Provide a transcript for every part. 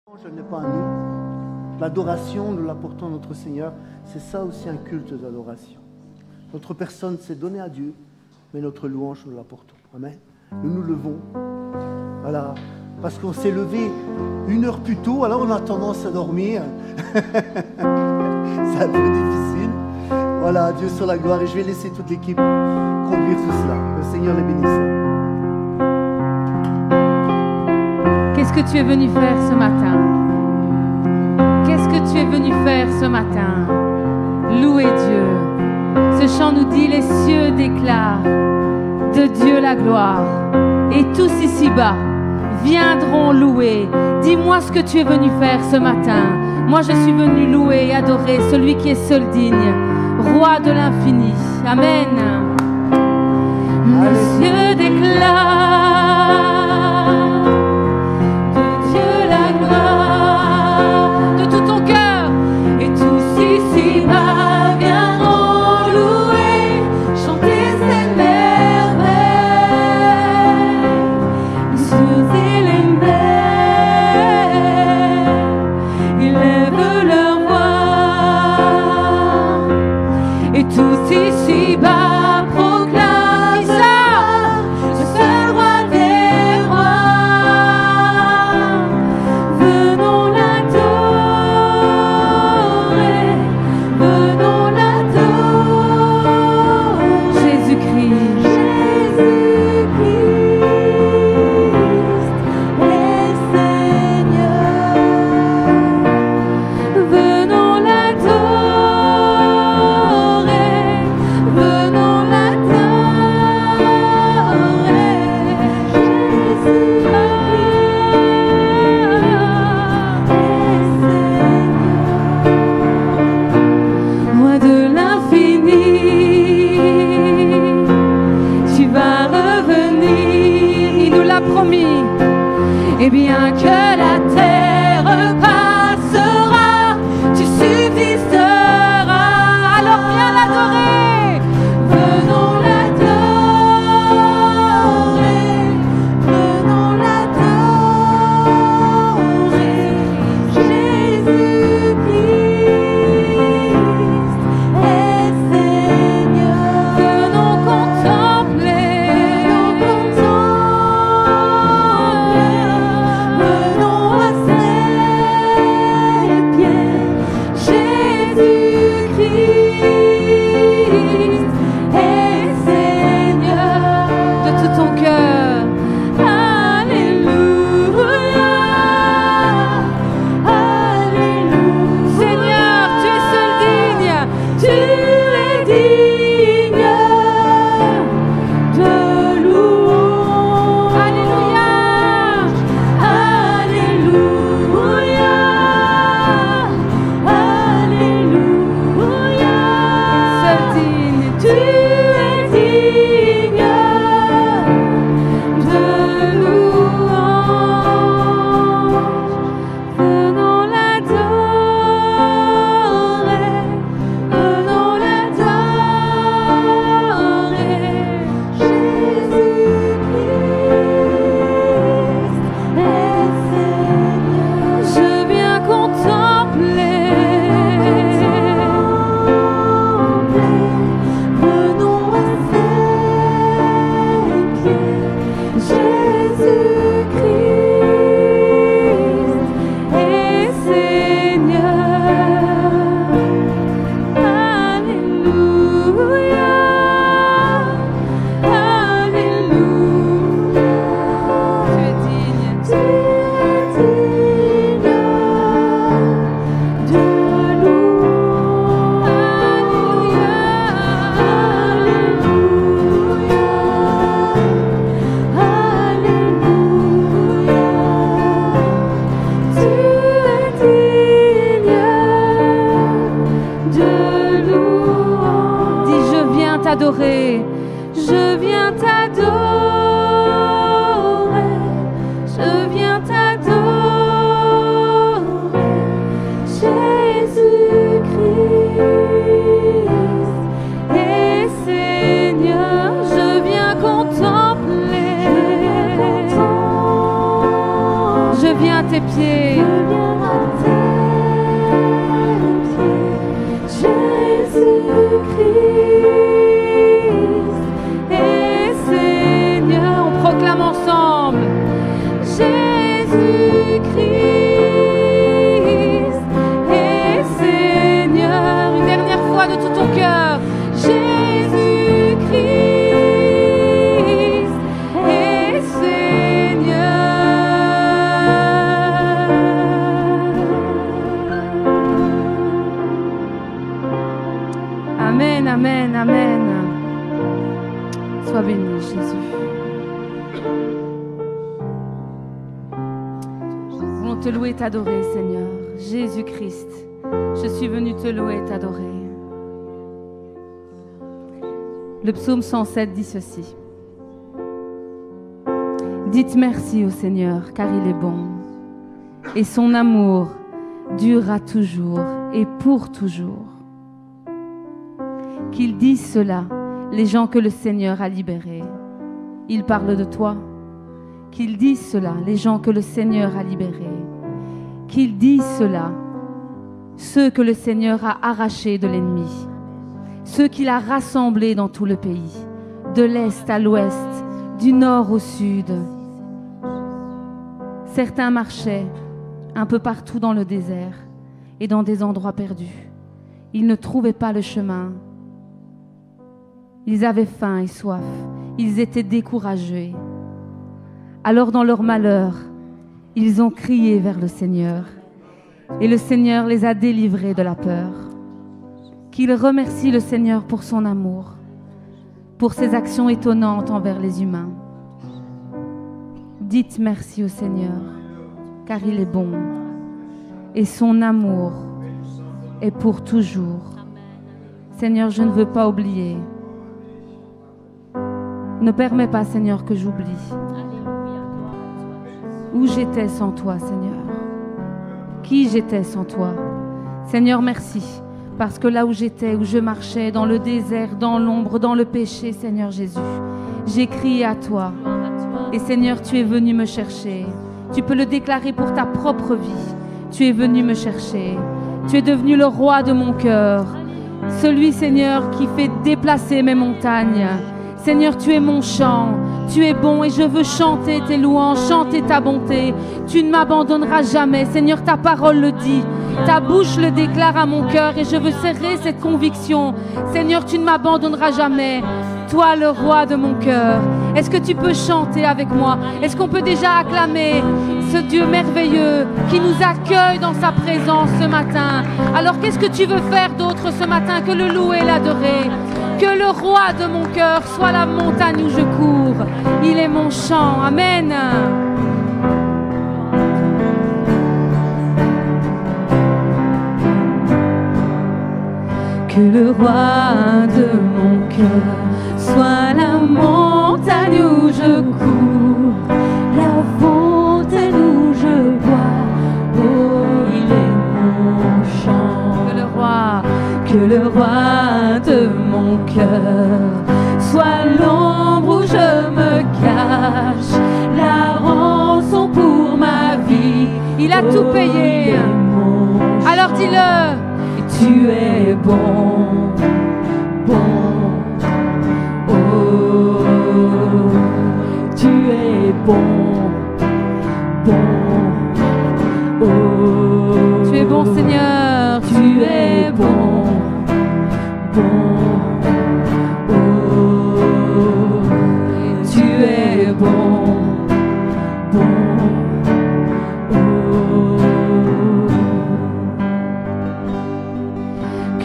Je ne l'ai pas à nous. L'adoration, nous l'apportons à notre Seigneur. C'est ça aussi un culte d'adoration. Notre personne s'est donnée à Dieu, mais notre louange, nous l'apportons. Amen. Nous nous levons. Voilà. Parce qu'on s'est levé 1 heure plus tôt, alors on a tendance à dormir. C'est un peu difficile. Voilà, Dieu sur la gloire. Et je vais laisser toute l'équipe conduire tout cela. Le Seigneur les bénisse. Qu'est-ce que tu es venu faire ce matin? Qu'est-ce que tu es venu faire ce matin? Louer Dieu. Ce chant nous dit: les cieux déclarent de Dieu la gloire, et tous ici-bas viendront louer. Dis-moi ce que tu es venu faire ce matin. Moi, je suis venu louer et adorer celui qui est seul digne, roi de l'infini. Amen. Les cieux déclarent et bien que la terre passera, tu subsisteras. Alors viens l'adorer, venons l'adorer, venons l'adorer. Jésus-Christ est Seigneur. Venons contempler. Alléluia. viens à tes pieds. Jésus-Christ est Seigneur. On proclame ensemble. Jésus-Christ est Seigneur. Une dernière fois de tout ton cœur. Jésus-Christ est Seigneur. Amen, amen, amen. Sois béni, Jésus. Nous voulons te louer et t'adorer, Seigneur. Jésus-Christ, je suis venu te louer et t'adorer. Le psaume 107 dit ceci. Dites merci au Seigneur, car il est bon, et son amour durera toujours et pour toujours. Qu'ils disent cela, les gens que le Seigneur a libérés. Il parle de toi. Qu'ils disent cela, les gens que le Seigneur a libérés. Qu'ils disent cela, ceux que le Seigneur a arrachés de l'ennemi. Ceux qu'il a rassemblés dans tout le pays, de l'est à l'ouest, du nord au sud. Certains marchaient un peu partout dans le désert et dans des endroits perdus. Ils ne trouvaient pas le chemin. Ils avaient faim et soif. Ils étaient découragés. Alors dans leur malheur, ils ont crié vers le Seigneur. Et le Seigneur les a délivrés de la peur. Qu'ils remercient le Seigneur pour son amour, pour ses actions étonnantes envers les humains. Dites merci au Seigneur, car il est bon, et son amour est pour toujours. Seigneur, je ne veux pas oublier. Ne permets pas, Seigneur, que j'oublie où j'étais sans toi, Seigneur. Qui j'étais sans toi. Seigneur, merci. Parce que là où j'étais, où je marchais, dans le désert, dans l'ombre, dans le péché, Seigneur Jésus, j'ai crié à toi. Et Seigneur, tu es venu me chercher. Tu peux le déclarer pour ta propre vie. Tu es venu me chercher. Tu es devenu le roi de mon cœur. Celui, Seigneur, qui fait déplacer mes montagnes. Seigneur, tu es mon chant. Tu es bon et je veux chanter tes louanges, chanter ta bonté. Tu ne m'abandonneras jamais. Seigneur, ta parole le dit. Ta bouche le déclare à mon cœur et je veux serrer cette conviction. Seigneur, tu ne m'abandonneras jamais. Toi, le roi de mon cœur. Est-ce que tu peux chanter avec moi? Est-ce qu'on peut déjà acclamer ce Dieu merveilleux qui nous accueille dans sa présence ce matin? Alors, qu'est-ce que tu veux faire d'autre ce matin que le louer et l'adorer? Que le roi de mon cœur soit la montagne où je cours. Il est mon chant. Amen. Que le roi de mon cœur soit la montagne où je cours, la fontaine où je bois. Oh, il est mon chant. Que le roi de mon cœur soit l'ombre où je me cache, la rançon pour ma vie. Il a tout payé. Alors dis-le. Tu es bon, bon, oh, tu es bon, bon, oh, tu es bon Seigneur, tu es bon, bon, oh, tu es bon, bon.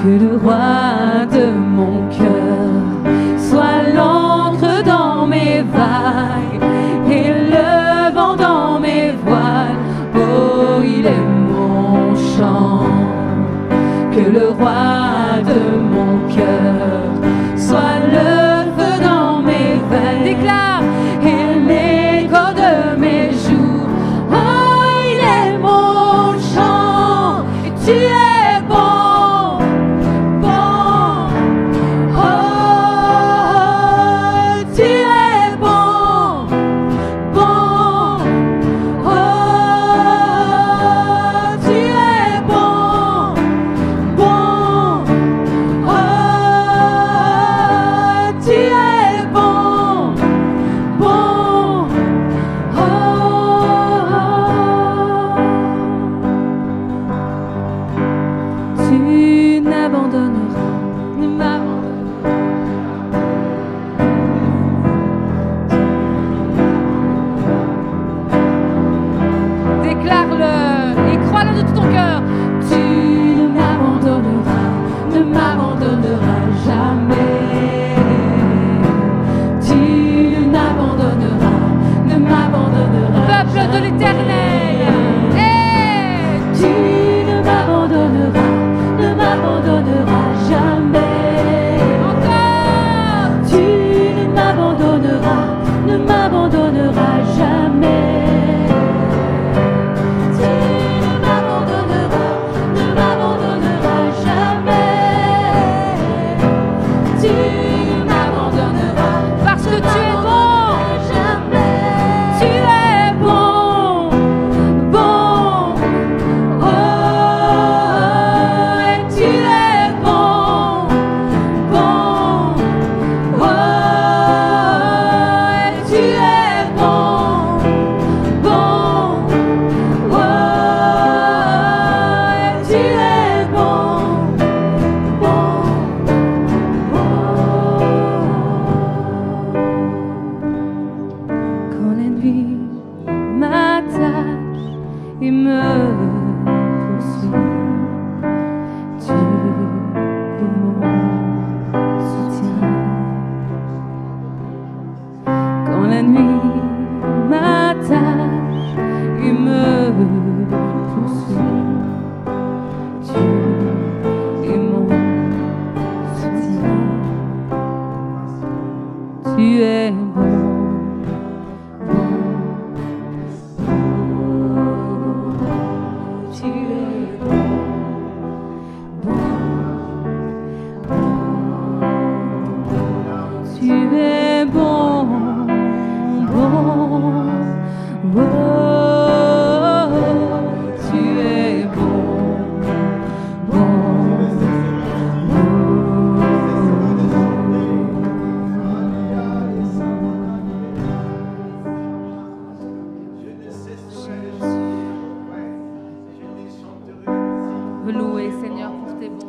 Que le roi de mon cœur soit l'encre dans mes vagues et le vent dans mes voiles. Oh, il est mon chant. Que le roi de mon cœur il me poursuit. Tu es mon soutien. Quand la nuit m'attache, il me poursuit. Tu es mon soutien. Tu es bon. Louer Seigneur pour tes bontés.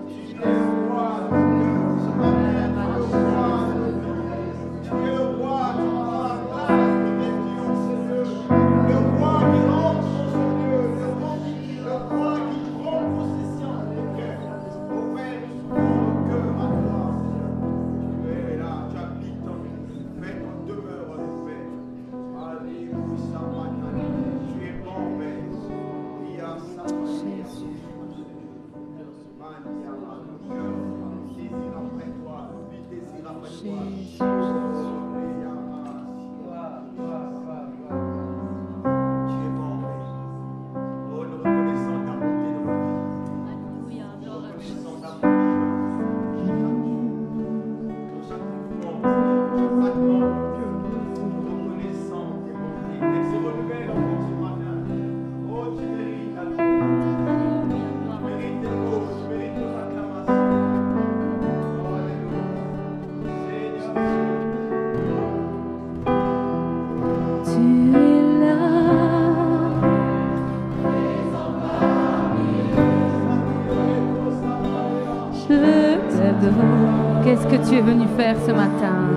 Qu'est-ce que tu es venu faire ce matin?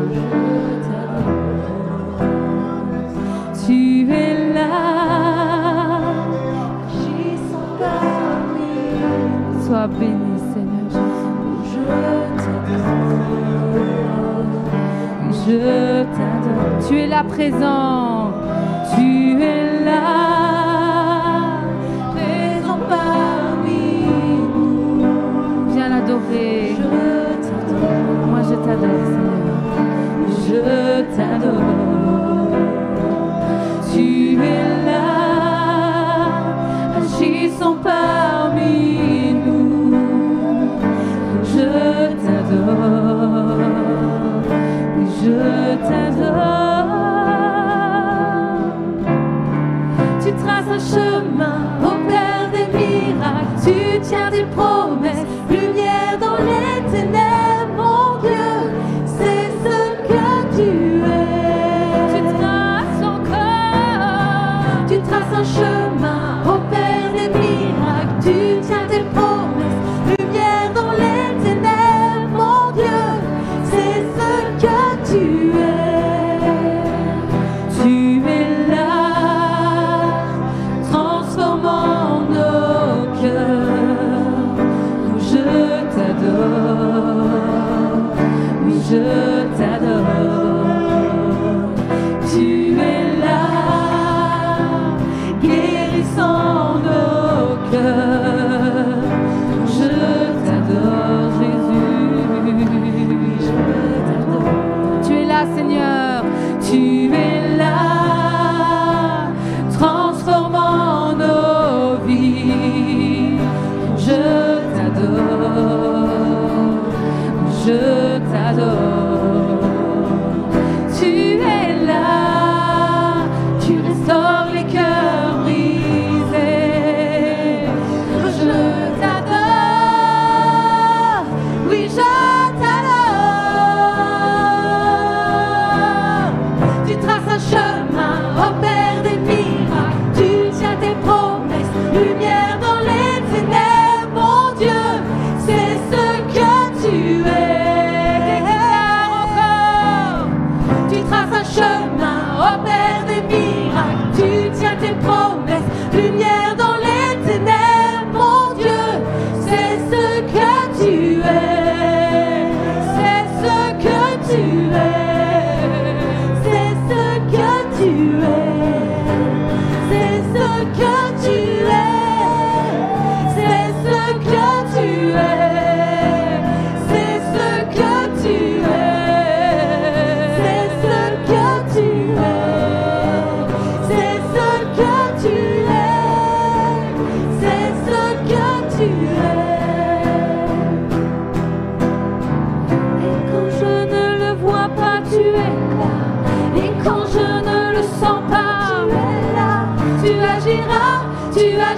Tu es là, agissant parmi. Sois béni, Seigneur Jésus. Je t'adore. Tu es là présent. Tu es là, présent parmi nous. Viens l'adorer. Moi je t'adore, Seigneur. Je t'adore. Tu es là, agissant parmi nous. Je t'adore. Je t'adore. Tu traces un chemin, opères des miracles. Tu tiens des promesses, lumière dans les ténèbres. Mon Dieu, c'est ce que tu es. Tu traces encore. Tu traces un chemin, opères des miracles. Tu tiens tes promesses, lumière dans les ténèbres. Mon Dieu, c'est ce que tu es. Tu es là, transformant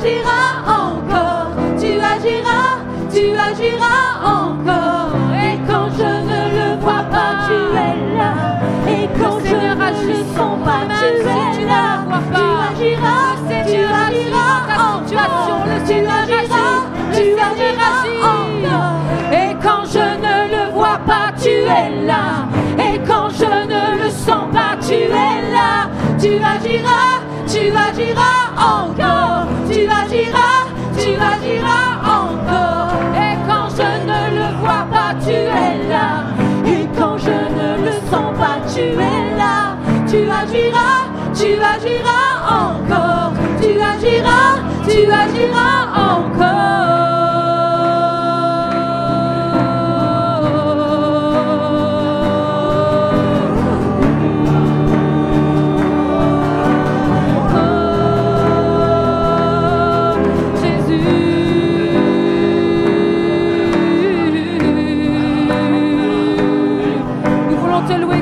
agiras encore, tu agiras encore. Et quand je ne le vois pas, tu es là. Et quand je ne le sens pas, tu es là. Tu agiras encore, tu agiras encore. Et quand je ne le vois pas, tu es là. Et quand je ne le sens pas, tu es là. Tu agiras encore. Tu agiras encore. Et quand je ne le vois pas, tu es là. Et quand je ne le sens pas, tu es là. Tu agiras encore. Tu agiras encore.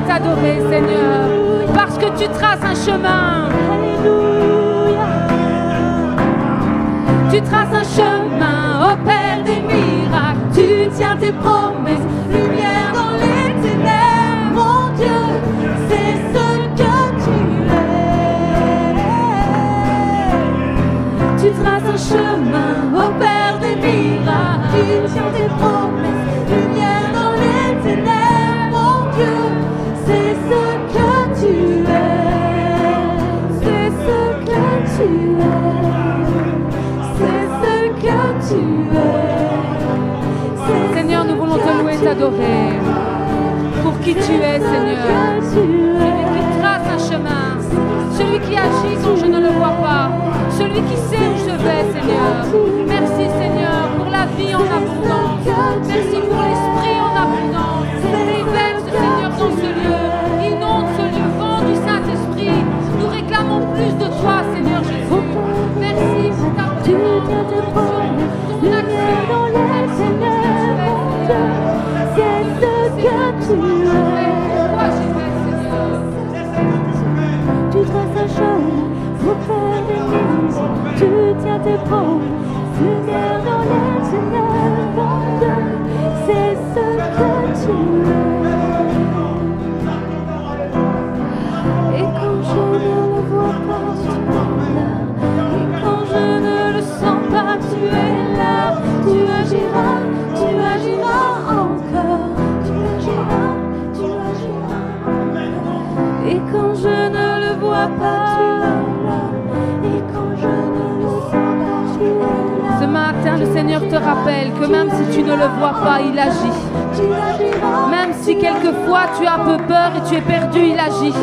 T'adorer, Seigneur, parce que tu traces un chemin. Alléluia. Tu traces un chemin, opère des miracles. Tu tiens tes promesses, lumière dans les ténèbres. Mon Dieu, c'est ce que tu es. Tu traces un chemin, opère des miracles. Tu tiens tes promesses, lumière dans les ténèbres. Mon Dieu, c'est ce que tu es, c'est ce que tu es, c'est ce que tu es. Seigneur, nous voulons te louer, t'adorer pour qui tu es, Seigneur. Celui qui trace un chemin, celui qui agit quand je ne le vois pas, celui qui sait où je vais, Seigneur. Merci, Seignor, pour la vie en abondance. Merci pour l'esprit en abondance. Déverse, Seigneur, dans ce lieu. Inonde ce lieu, vent du Saint-Esprit. Nous réclamons plus de toi, Seigneur Jésus. Merci pour ta présence, ton action, dans les ténèbres. C'est ce que tu es. Pourquoi j'y vais, Seigneur? Tu traces un chemin, pour faire des miracles. Tu tiens tes promesses, lumière dans les ténèbres. C'est ce que tu es. Et quand je ne le vois pas, tu es là. Et quand je ne le sens pas, tu es là. Tu agiras encore. Tu agiras encore. Et quand je ne le vois pas, tu es là. Et quand je ne le sens pas, tu es là. Ce matin, le Seigneur te rappelle que même si tu ne le vois pas, il agit. Même si quelquefois tu as un peu peur et tu es perdu, il agit.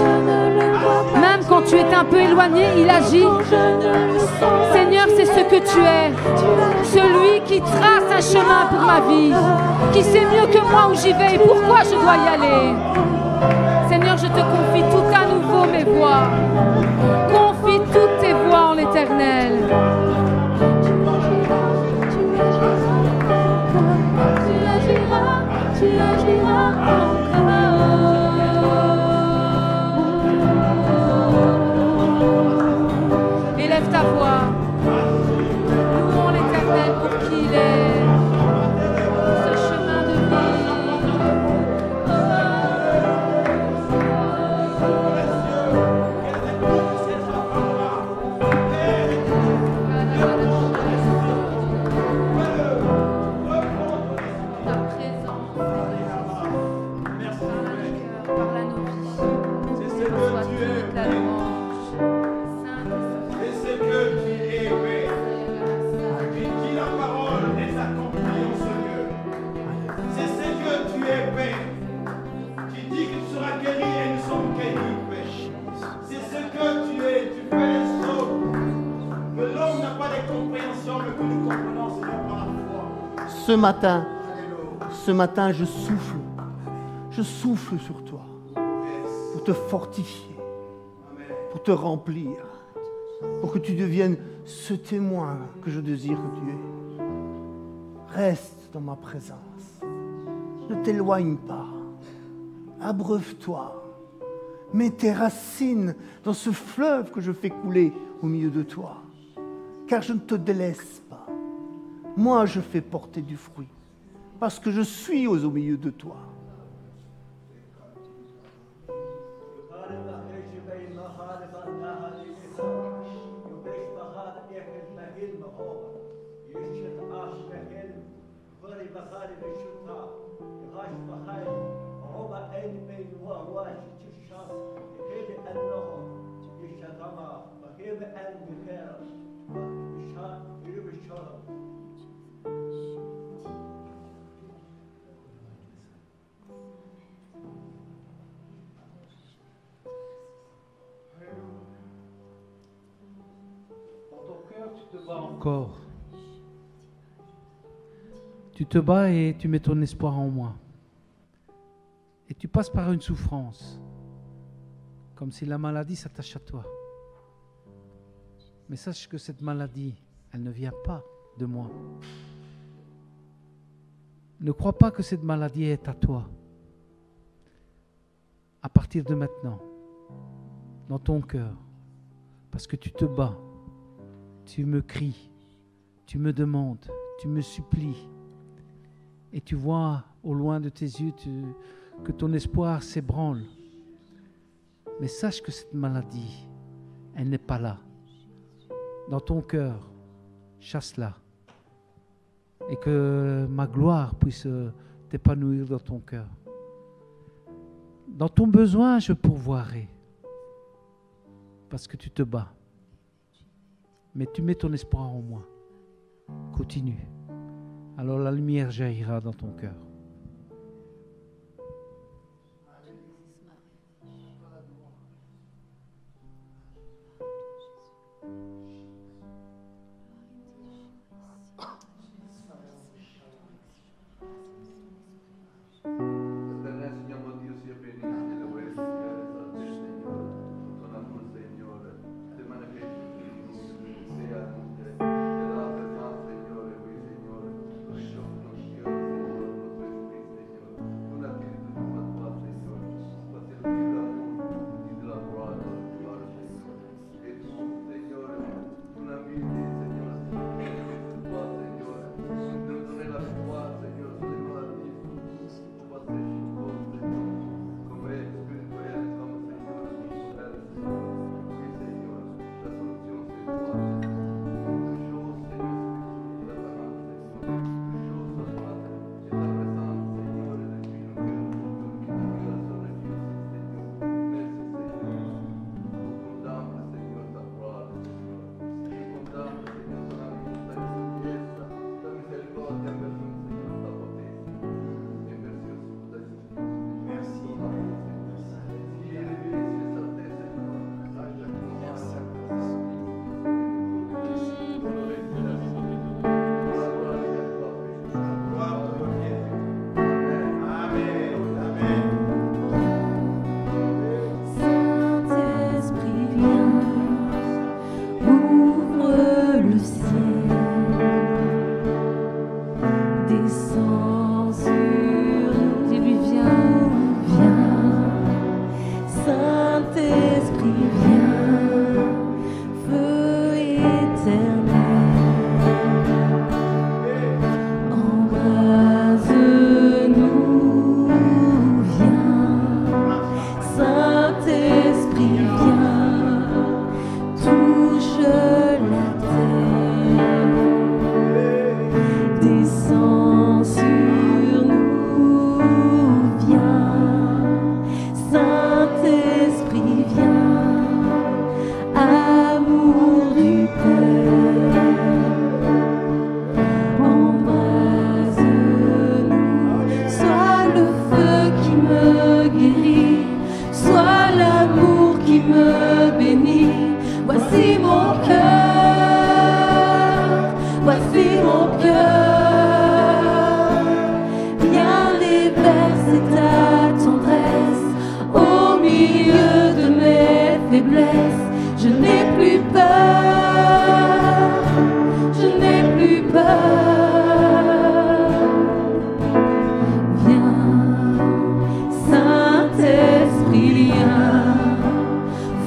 Même quand tu es un peu éloigné, il agit. Seigneur, c'est ce que tu es. Celui qui trace un chemin pour ma vie, qui sait mieux que moi où j'y vais et pourquoi je dois y aller. Seigneur, je te confie tout à nouveau mes voies. Confie toutes tes voies en l'Éternel. Tu agiras encore. Élève ta voix. Louons l'Éternel pour qui il est. Ce chemin de vie. Ta présence. Parle à nos vies. Reçois toute la louange. Saint-Esprit. C'est ce que tu es fait. Qui dit la parole est accomplie en ce lieu. C'est ce que tu es fait. Tu dis que tu seras guéri et nous sommes guéris, Père. C'est ce que tu es. Tu fais les choses que l'homme n'a pas de compréhension, mais que nous comprenons, Seigneur, par la foi. Ce matin, je souffle sur toi pour te fortifier, pour te remplir, pour que tu deviennes ce témoin que je désire que tu es. Reste dans ma présence, ne t'éloigne pas, abreuve-toi, mets tes racines dans ce fleuve que je fais couler au milieu de toi. car je ne te délaisse pas. Moi, je fais porter du fruit, parce que je suis au milieu de toi. Tu te bats encore. Tu te bats et tu mets ton espoir en moi. Et tu passes par une souffrance, comme si la maladie s'attache à toi. Mais sache que cette maladie, elle ne vient pas de moi. Ne crois pas que cette maladie est à toi. À partir de maintenant, dans ton cœur, parce que tu te bats, tu me cries, tu me demandes, tu me supplies, et tu vois au loin de tes yeux que ton espoir s'ébranle. Mais sache que cette maladie, elle n'est pas là. Dans ton cœur, chasse-la. Et que ma gloire puisse t'épanouir dans ton cœur. Dans ton besoin, je pourvoirai. Parce que tu te bats. Mais tu mets ton espoir en moi. Continue. Alors la lumière jaillira dans ton cœur.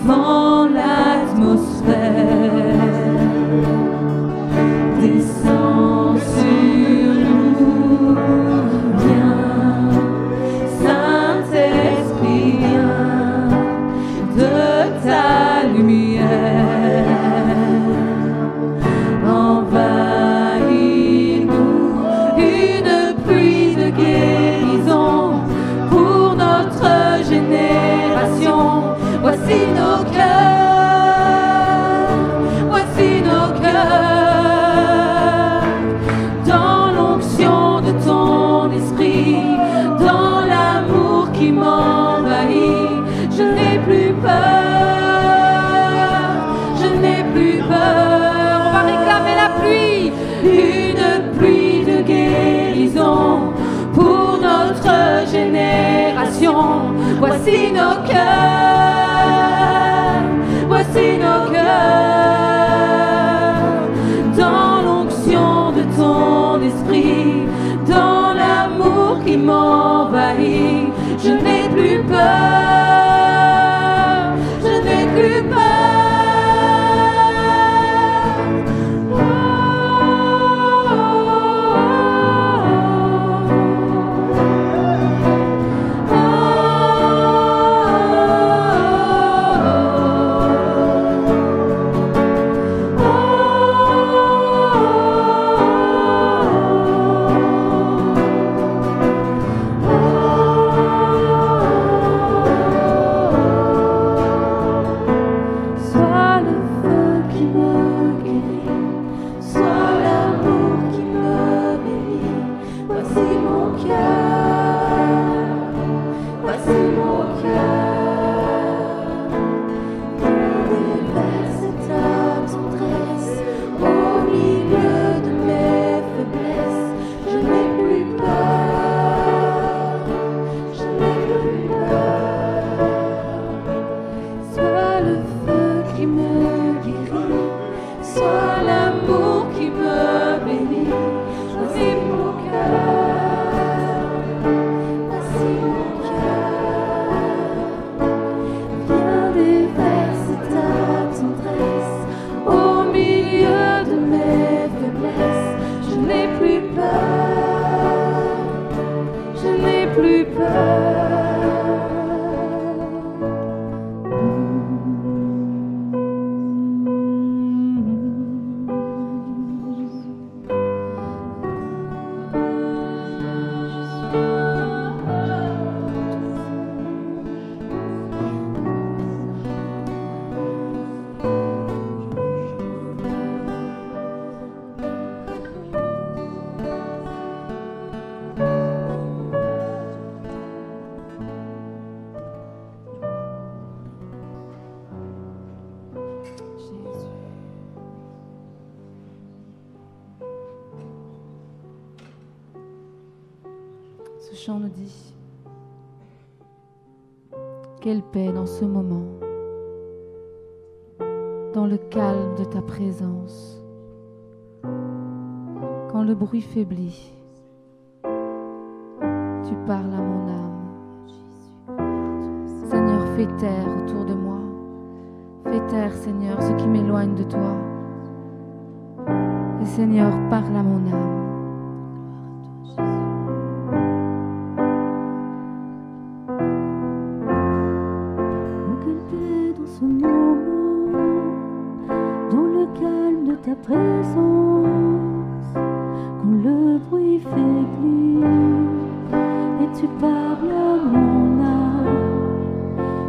Vent l'atmosphère. une pluie de guérison pour notre génération. Voici nos cœurs, voici nos cœurs, dans l'onction de ton esprit, dans l'amour qui m'envahit. Je n'ai plus peur, je n'ai plus peur. Ce chant nous dit: quelle paix dans ce moment, dans le calme de ta présence, quand le bruit faiblit, tu parles à mon âme. Seigneur, fais taire autour de moi, fais taire, Seigneur, ce qui m'éloigne de toi. Et Seigneur, parle à mon âme. Ta présence, quand le bruit faiblit et tu parles à mon âme,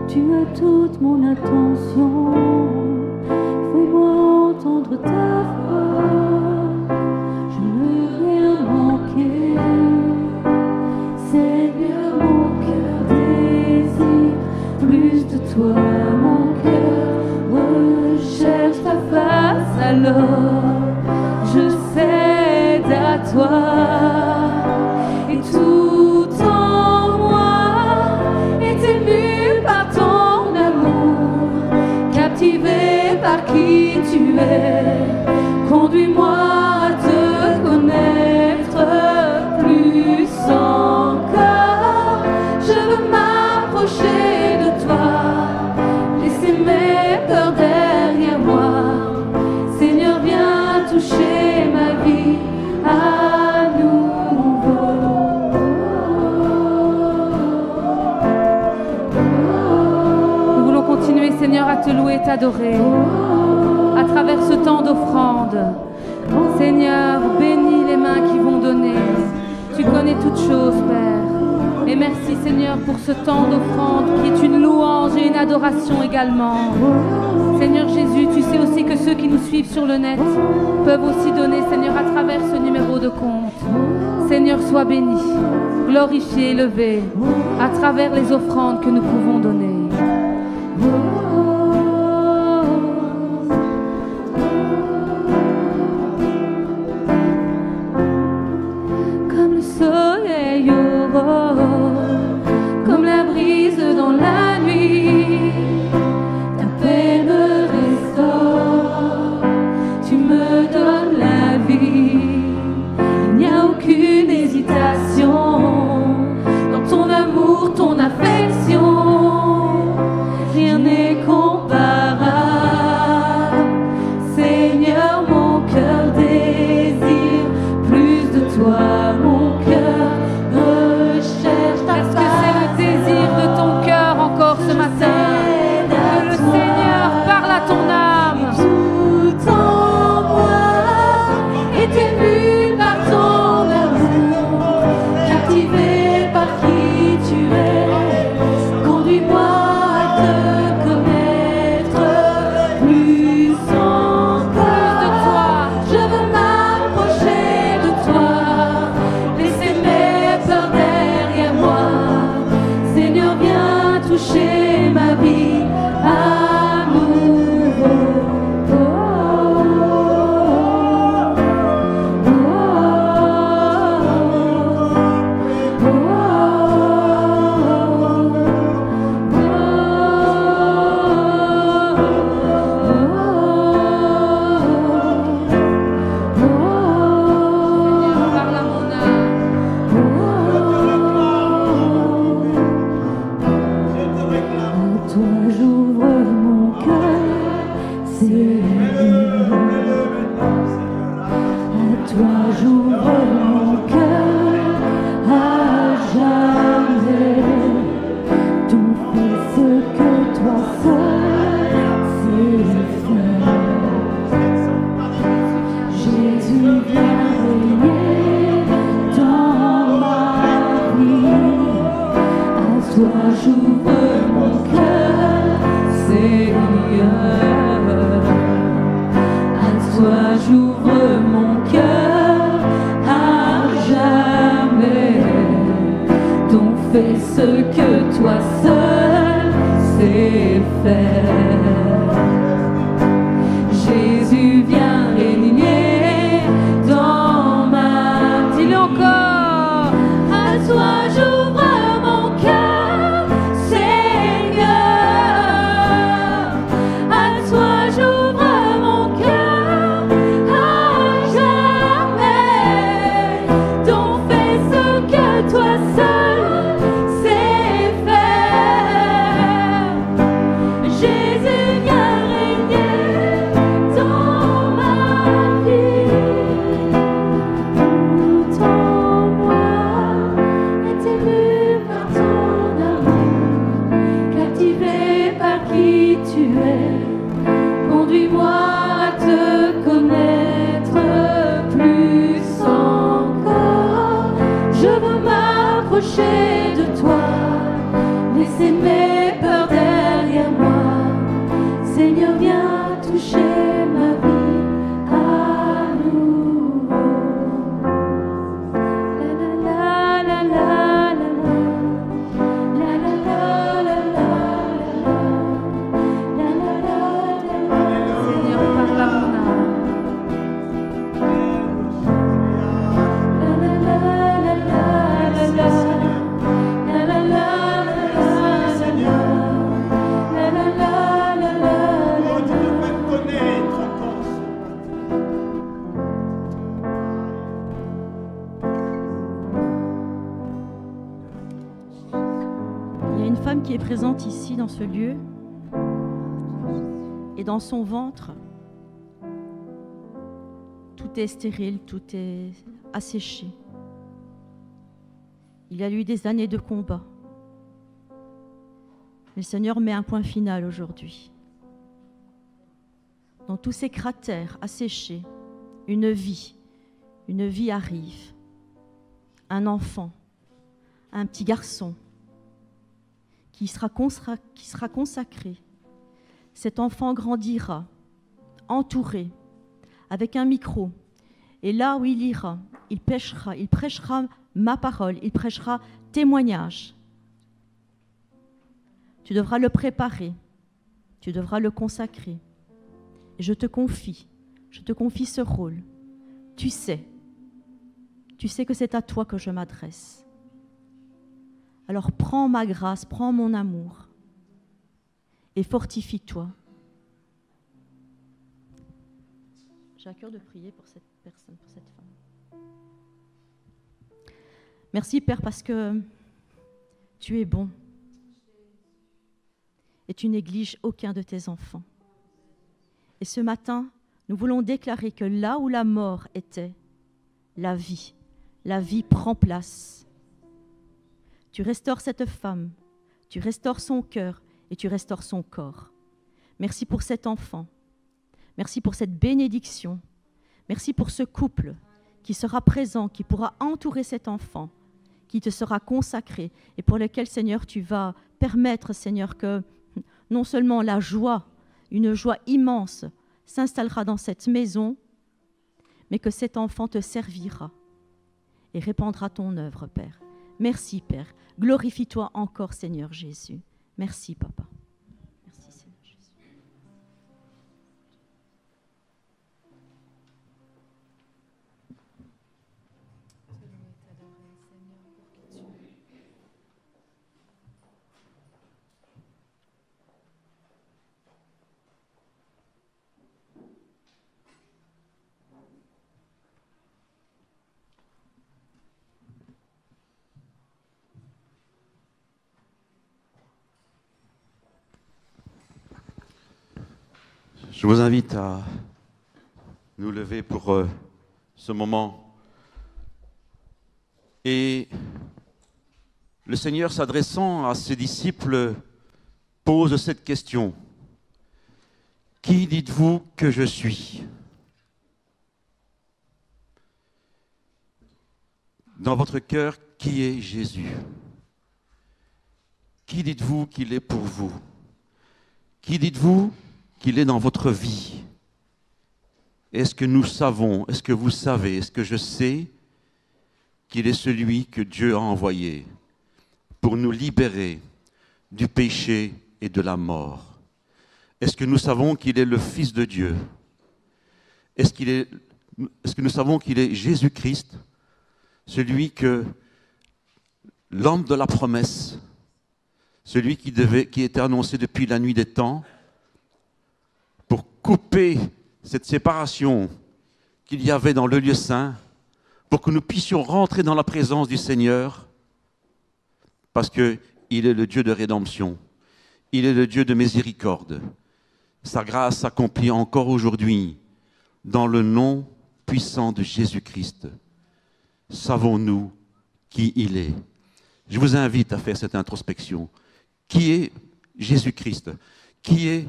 tu as toute mon attention. Fais-moi entendre ta voix, je ne veux rien manquer. Seigneur, mon cœur désire plus de toi, mon cœur recherche ta face. Alors je cède à toi et tout en moi est ému par ton amour, captivé par qui tu es. Conduis-moi à te connaître plus encore. Je veux m'approcher de toi, laisser mes peurs derrière moi. Seigneur, viens toucher ma vie à nouveau. Nous voulons continuer, Seigneur, à te louer et t'adorer à travers ce temps d'offrande. Seigneur, bénis les mains qui vont donner. Tu connais toutes choses, Père. Et merci, Seigneur, pour ce temps d'offrande qui est une louange et une adoration également. Seigneur Jésus, tu sais aussi que ceux qui nous suivent sur le net peuvent aussi donner, Seigneur, à travers ce numéro de compte. Seigneur, sois béni, glorifié, élevé à travers les offrandes que nous pouvons donner. toi j'ouvre mon cœur à jamais. Donc fais ce que toi seul sais faire. Jésus vient régner dans ma vie. Dis-le encore. À toi j'ouvre mon cœur, Seigneur. À toi j'ouvre mon cœur à jamais. Donc fais ce que toi seul sais faire. Jésus vient régner dans ma vie. Tout en moi est ému par ton amour, captivé par qui tu es. Conduis-moi à te connaître plus encore. Je veux m'approcher de toi, laisser mes peurs derrière moi. Seigneur, viens toucher ma vie à nouveau. La la la la la la la la la la. Seigneur, parle à mon âme. Oh, tu me fais connaître encore ce matin. Il y a une femme qui est présente ici dans ce lieu et dans son ventre, tout est stérile, tout est asséché. Il y a eu des années de combat. Mais le Seigneur met un point final aujourd'hui. Dans tous ces cratères asséchés, une vie arrive. Un enfant, un petit garçon qui sera consacré. Cet enfant grandira, entouré, avec un micro. Et là où il ira, il prêchera ma parole, il prêchera témoignage. Tu devras le préparer, tu devras le consacrer. Et je te confie ce rôle. Tu sais que c'est à toi que je m'adresse. Alors prends ma grâce, prends mon amour et fortifie-toi. J'ai à cœur de prier pour cette personne, pour cette femme. Merci Père parce que tu es bon et tu négliges aucun de tes enfants. Et ce matin, nous voulons déclarer que là où la mort était, la vie prend place. Tu restaures cette femme, tu restaures son cœur et tu restaures son corps. Merci pour cet enfant. Merci pour cette bénédiction. Merci pour ce couple qui sera présent, qui pourra entourer cet enfant, qui te sera consacré et pour lequel, Seigneur, tu vas permettre, Seigneur, que non seulement la joie, une joie immense, s'installera dans cette maison, mais que cet enfant te servira et répandra ton œuvre, Père. Merci, Père. Glorifie-toi encore, Seigneur Jésus. Merci, Papa. Merci, Seigneur Jésus. Je vous invite à nous lever pour ce moment. Et le Seigneur, s'adressant à ses disciples, pose cette question. Qui dites-vous que je suis ? Dans votre cœur, qui est Jésus ? Qui dites-vous qu'il est pour vous ? Qui dites-vous qu'il est dans votre vie? Est-ce que nous savons, est-ce que vous savez, est-ce que je sais qu'il est celui que Dieu a envoyé pour nous libérer du péché et de la mort? Est-ce que nous savons qu'il est le Fils de Dieu? Est-ce que nous savons qu'il est Jésus-Christ, celui que l'homme de la promesse, celui qui était annoncé depuis la nuit des temps, pour couper cette séparation qu'il y avait dans le lieu saint, pour que nous puissions rentrer dans la présence du Seigneur, parce qu'il est le Dieu de rédemption, il est le Dieu de miséricorde. Sa grâce s'accomplit encore aujourd'hui dans le nom puissant de Jésus-Christ. Savons-nous qui il est? Je vous invite à faire cette introspection. Qui est Jésus-Christ? Qui est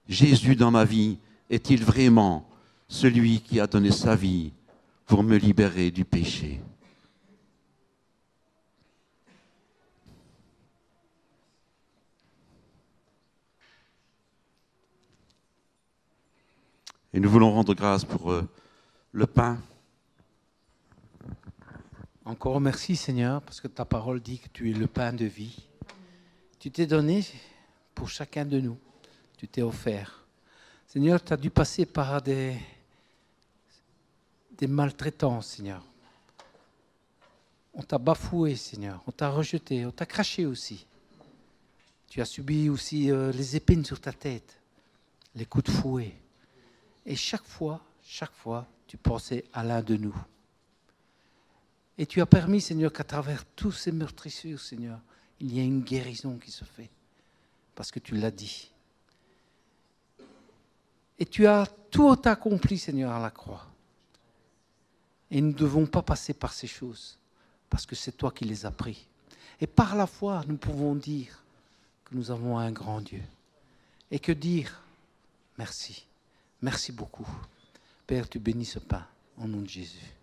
Jésus dans ma vie? Est-il vraiment celui qui a donné sa vie pour me libérer du péché? Et nous voulons rendre grâce pour le pain. Encore merci Seigneur, parce que ta parole dit que tu es le pain de vie. Tu t'es donné pour chacun de nous. Tu t'es offert. Seigneur, tu as dû passer par des maltraitances, Seigneur. On t'a bafoué, Seigneur. On t'a rejeté. On t'a craché aussi. Tu as subi aussi les épines sur ta tête, les coups de fouet. Et chaque fois, tu pensais à l'un de nous. Et tu as permis, Seigneur, qu'à travers tous ces meurtrissures, Seigneur, il y ait une guérison qui se fait. Parce que tu l'as dit. Et tu as tout accompli, Seigneur, à la croix. Et nous ne devons pas passer par ces choses, parce que c'est toi qui les as pris. Et par la foi, nous pouvons dire que nous avons un grand Dieu. Et que dire merci. Merci beaucoup. Père, tu bénis ce pain, au nom de Jésus.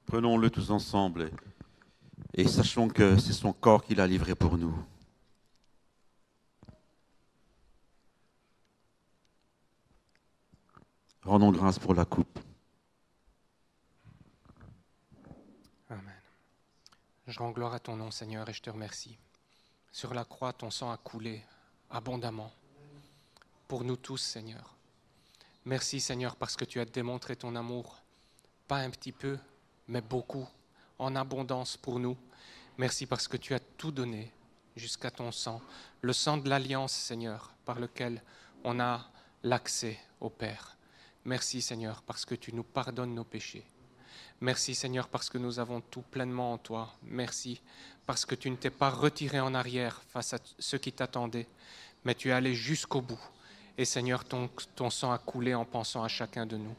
Prenons-le tous ensemble et sachons que c'est son corps qu'il a livré pour nous. Rendons grâce pour la coupe. Amen. Je rends gloire à ton nom, Seigneur, et je te remercie. Sur la croix, ton sang a coulé abondamment pour nous tous, Seigneur. Merci, Seigneur, parce que tu as démontré ton amour, pas un petit peu, mais beaucoup, en abondance pour nous. Merci parce que tu as tout donné jusqu'à ton sang, le sang de l'alliance, Seigneur, par lequel on a l'accès au Père. Merci, Seigneur, parce que tu nous pardonnes nos péchés. Merci, Seigneur, parce que nous avons tout pleinement en toi. Merci, parce que tu ne t'es pas retiré en arrière face à ceux qui t'attendaient, mais tu es allé jusqu'au bout. Et, Seigneur, ton sang a coulé en pensant à chacun de nous.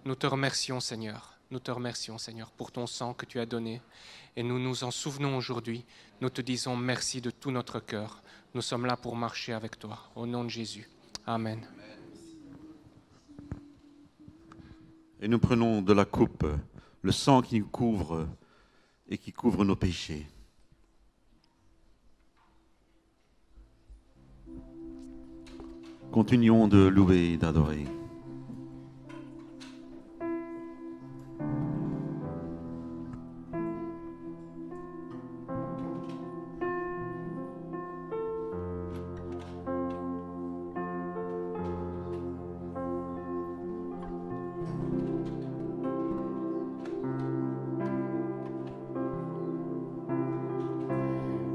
Nous te remercions, Seigneur. Nous te remercions, Seigneur, pour ton sang que tu as donné. Et nous nous en souvenons aujourd'hui. Nous te disons merci de tout notre cœur. Nous sommes là pour marcher avec toi. Au nom de Jésus. Amen. Et nous prenons de la coupe, le sang qui nous couvre et qui couvre nos péchés. Continuons de louer et d'adorer.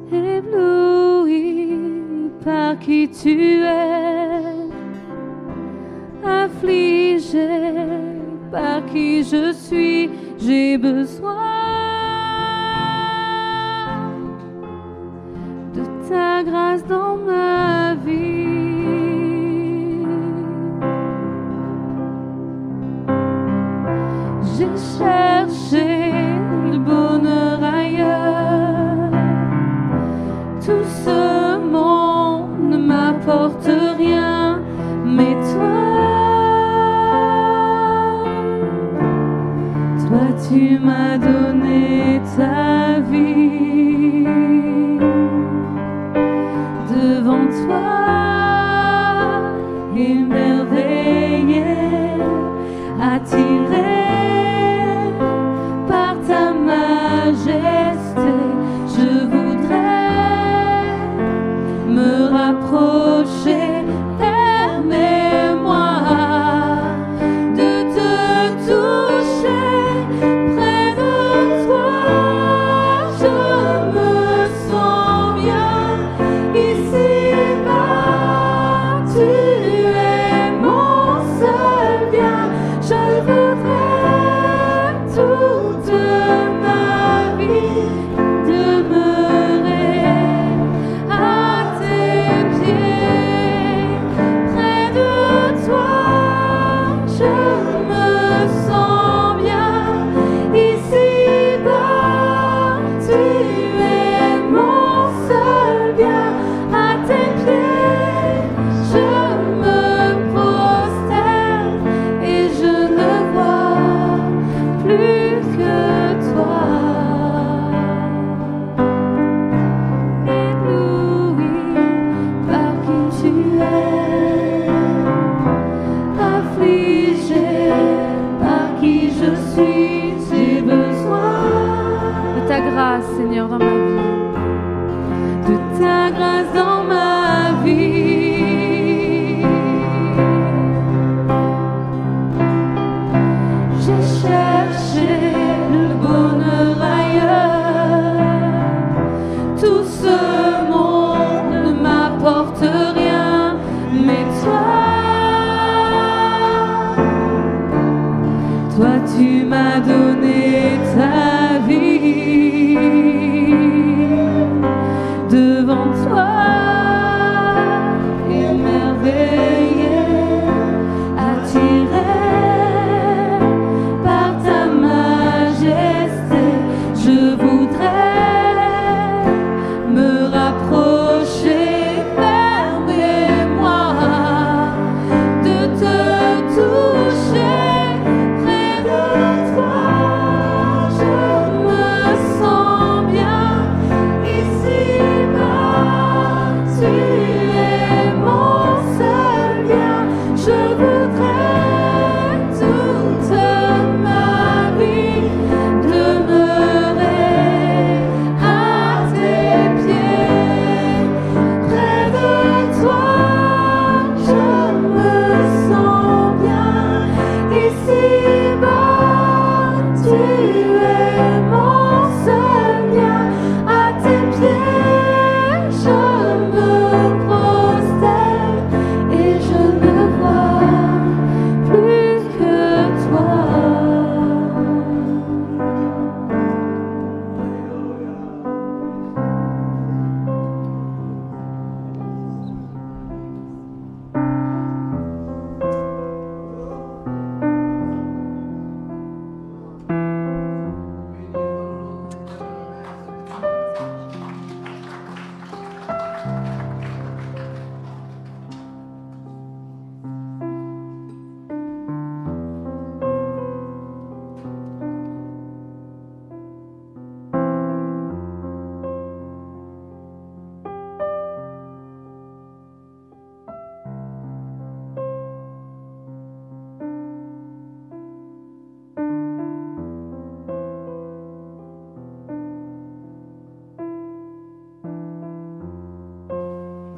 Ébloui par qui tu es, affligé par qui je suis, j'ai besoin de ta grâce dans ma vie. J'ai cherché le bonheur ailleurs, tout ce monde ne m'apporte rien, mais toi tu m'as donné ta vie. De Toi tu m'as donné ta vie, devant toi émerveillé, attiré par ta majesté, je voudrais me rapprocher, permets-moi de te toucher.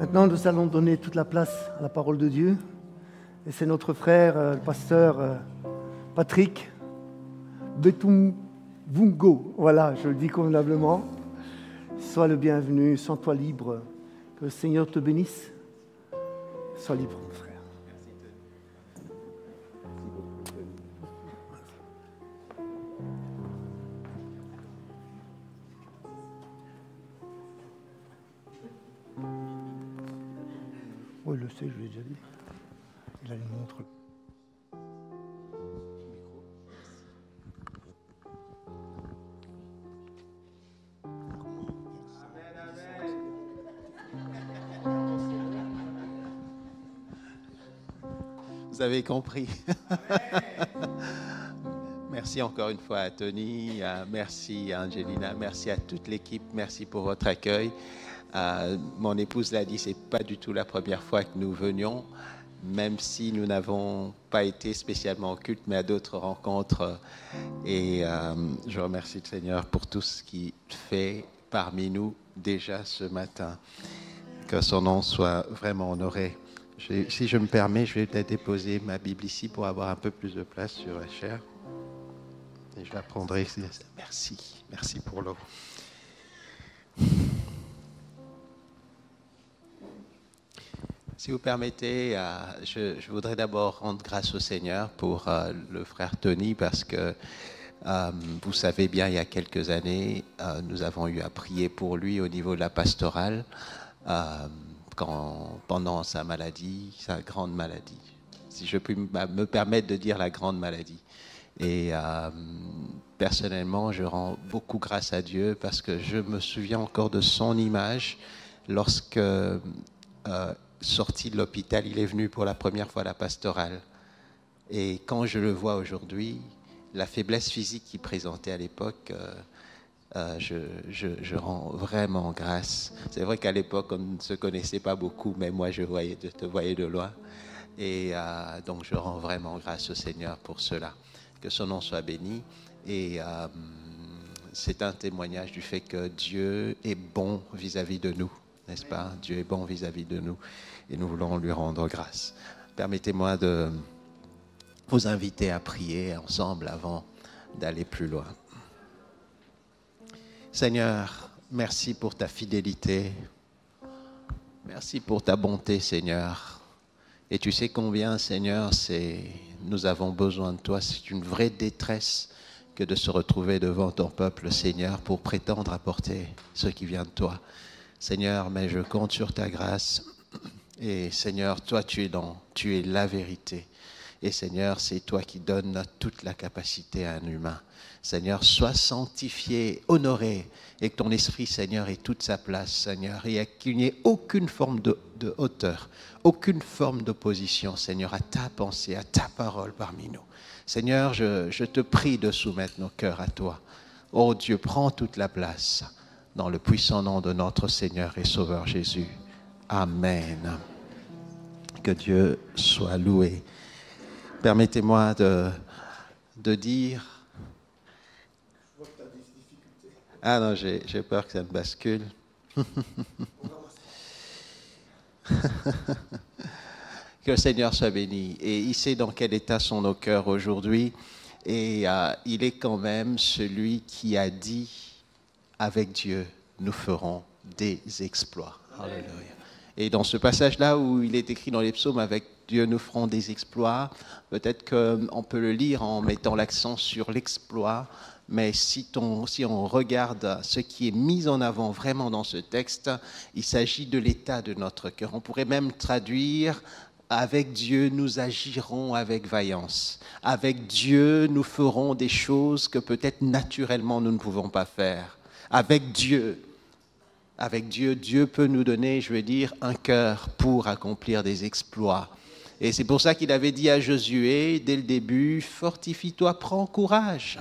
Maintenant, nous allons donner toute la place à la parole de Dieu. Et c'est notre frère, le pasteur Patrick Betungvungo. Voilà, je le dis convenablement. Sois le bienvenu, sens-toi libre. Que le Seigneur te bénisse. Sois libre, mon frère. Oui, il le sait, je l'ai déjà dit. Il a une montre. Vous avez compris. Merci encore une fois à Tony, merci à Angelina, merci à toute l'équipe, merci pour votre accueil. Mon épouse l'a dit, c'est pas du tout la première fois que nous venions, même si nous n'avons pas été spécialement au culte, mais à d'autres rencontres. Et je remercie le Seigneur pour tout ce qu'il fait parmi nous déjà ce matin. Que son nom soit vraiment honoré. Si je me permets, je vais peut-être déposer ma Bible ici pour avoir un peu plus de place sur la chaire. Et je la prendrai. Merci, merci pour l'eau. Si vous permettez, je voudrais d'abord rendre grâce au Seigneur pour le frère Tony, parce que vous savez bien, il y a quelques années, nous avons eu à prier pour lui au niveau de la pastorale, pendant sa maladie, sa grande maladie. Si je puis me permettre de dire la grande maladie. Et personnellement, je rends beaucoup grâce à Dieu, parce que je me souviens encore de son image lorsque... sorti de l'hôpital, il est venu pour la première fois à la pastorale. Et quand je le vois aujourd'hui, la faiblesse physique qu'il présentait à l'époque, je rends vraiment grâce. C'est vrai qu'à l'époque, on ne se connaissait pas beaucoup, mais moi, je te voyais de loin. Et donc, je rends vraiment grâce au Seigneur pour cela. Que son nom soit béni. Et c'est un témoignage du fait que Dieu est bon vis-à-vis de nous. N'est-ce pas? Dieu est bon vis-à-vis de nous et nous voulons lui rendre grâce. Permettez-moi de vous inviter à prier ensemble avant d'aller plus loin. Seigneur, merci pour ta fidélité. Merci pour ta bonté, Seigneur, Et tu sais combien, Seigneur, nous avons besoin de toi. C'est une vraie détresse que de se retrouver devant ton peuple, Seigneur, pour prétendre apporter ce qui vient de toi. Seigneur, mais je compte sur ta grâce. Et Seigneur, toi, tu es la vérité. Et Seigneur, c'est toi qui donnes toute la capacité à un humain. Seigneur, sois sanctifié, honoré, et que ton esprit, Seigneur, ait toute sa place, Seigneur, et qu'il n'y ait aucune forme de hauteur, aucune forme d'opposition, Seigneur, à ta pensée, à ta parole parmi nous. Seigneur, je te prie de soumettre nos cœurs à toi. Oh Dieu, prends toute la place dans le puissant nom de notre Seigneur et Sauveur Jésus. Amen. Que Dieu soit loué. Permettez-moi de dire... Ah non, j'ai peur que ça me bascule. Que le Seigneur soit béni. Et il sait dans quel état sont nos cœurs aujourd'hui. Et il est quand même celui qui a dit, avec Dieu, nous ferons des exploits. Alléluia. Et dans ce passage-là où il est écrit dans les psaumes, avec Dieu, nous ferons des exploits, peut-être qu'on peut le lire en mettant l'accent sur l'exploit. Mais si on regarde ce qui est mis en avant vraiment dans ce texte, il s'agit de l'état de notre cœur. On pourrait même traduire « Avec Dieu, nous agirons avec vaillance. Avec Dieu, nous ferons des choses que peut-être naturellement nous ne pouvons pas faire. Avec Dieu, Dieu peut nous donner, je veux dire, un cœur pour accomplir des exploits. » Et c'est pour ça qu'il avait dit à Josué, dès le début, « Fortifie-toi, prends courage. »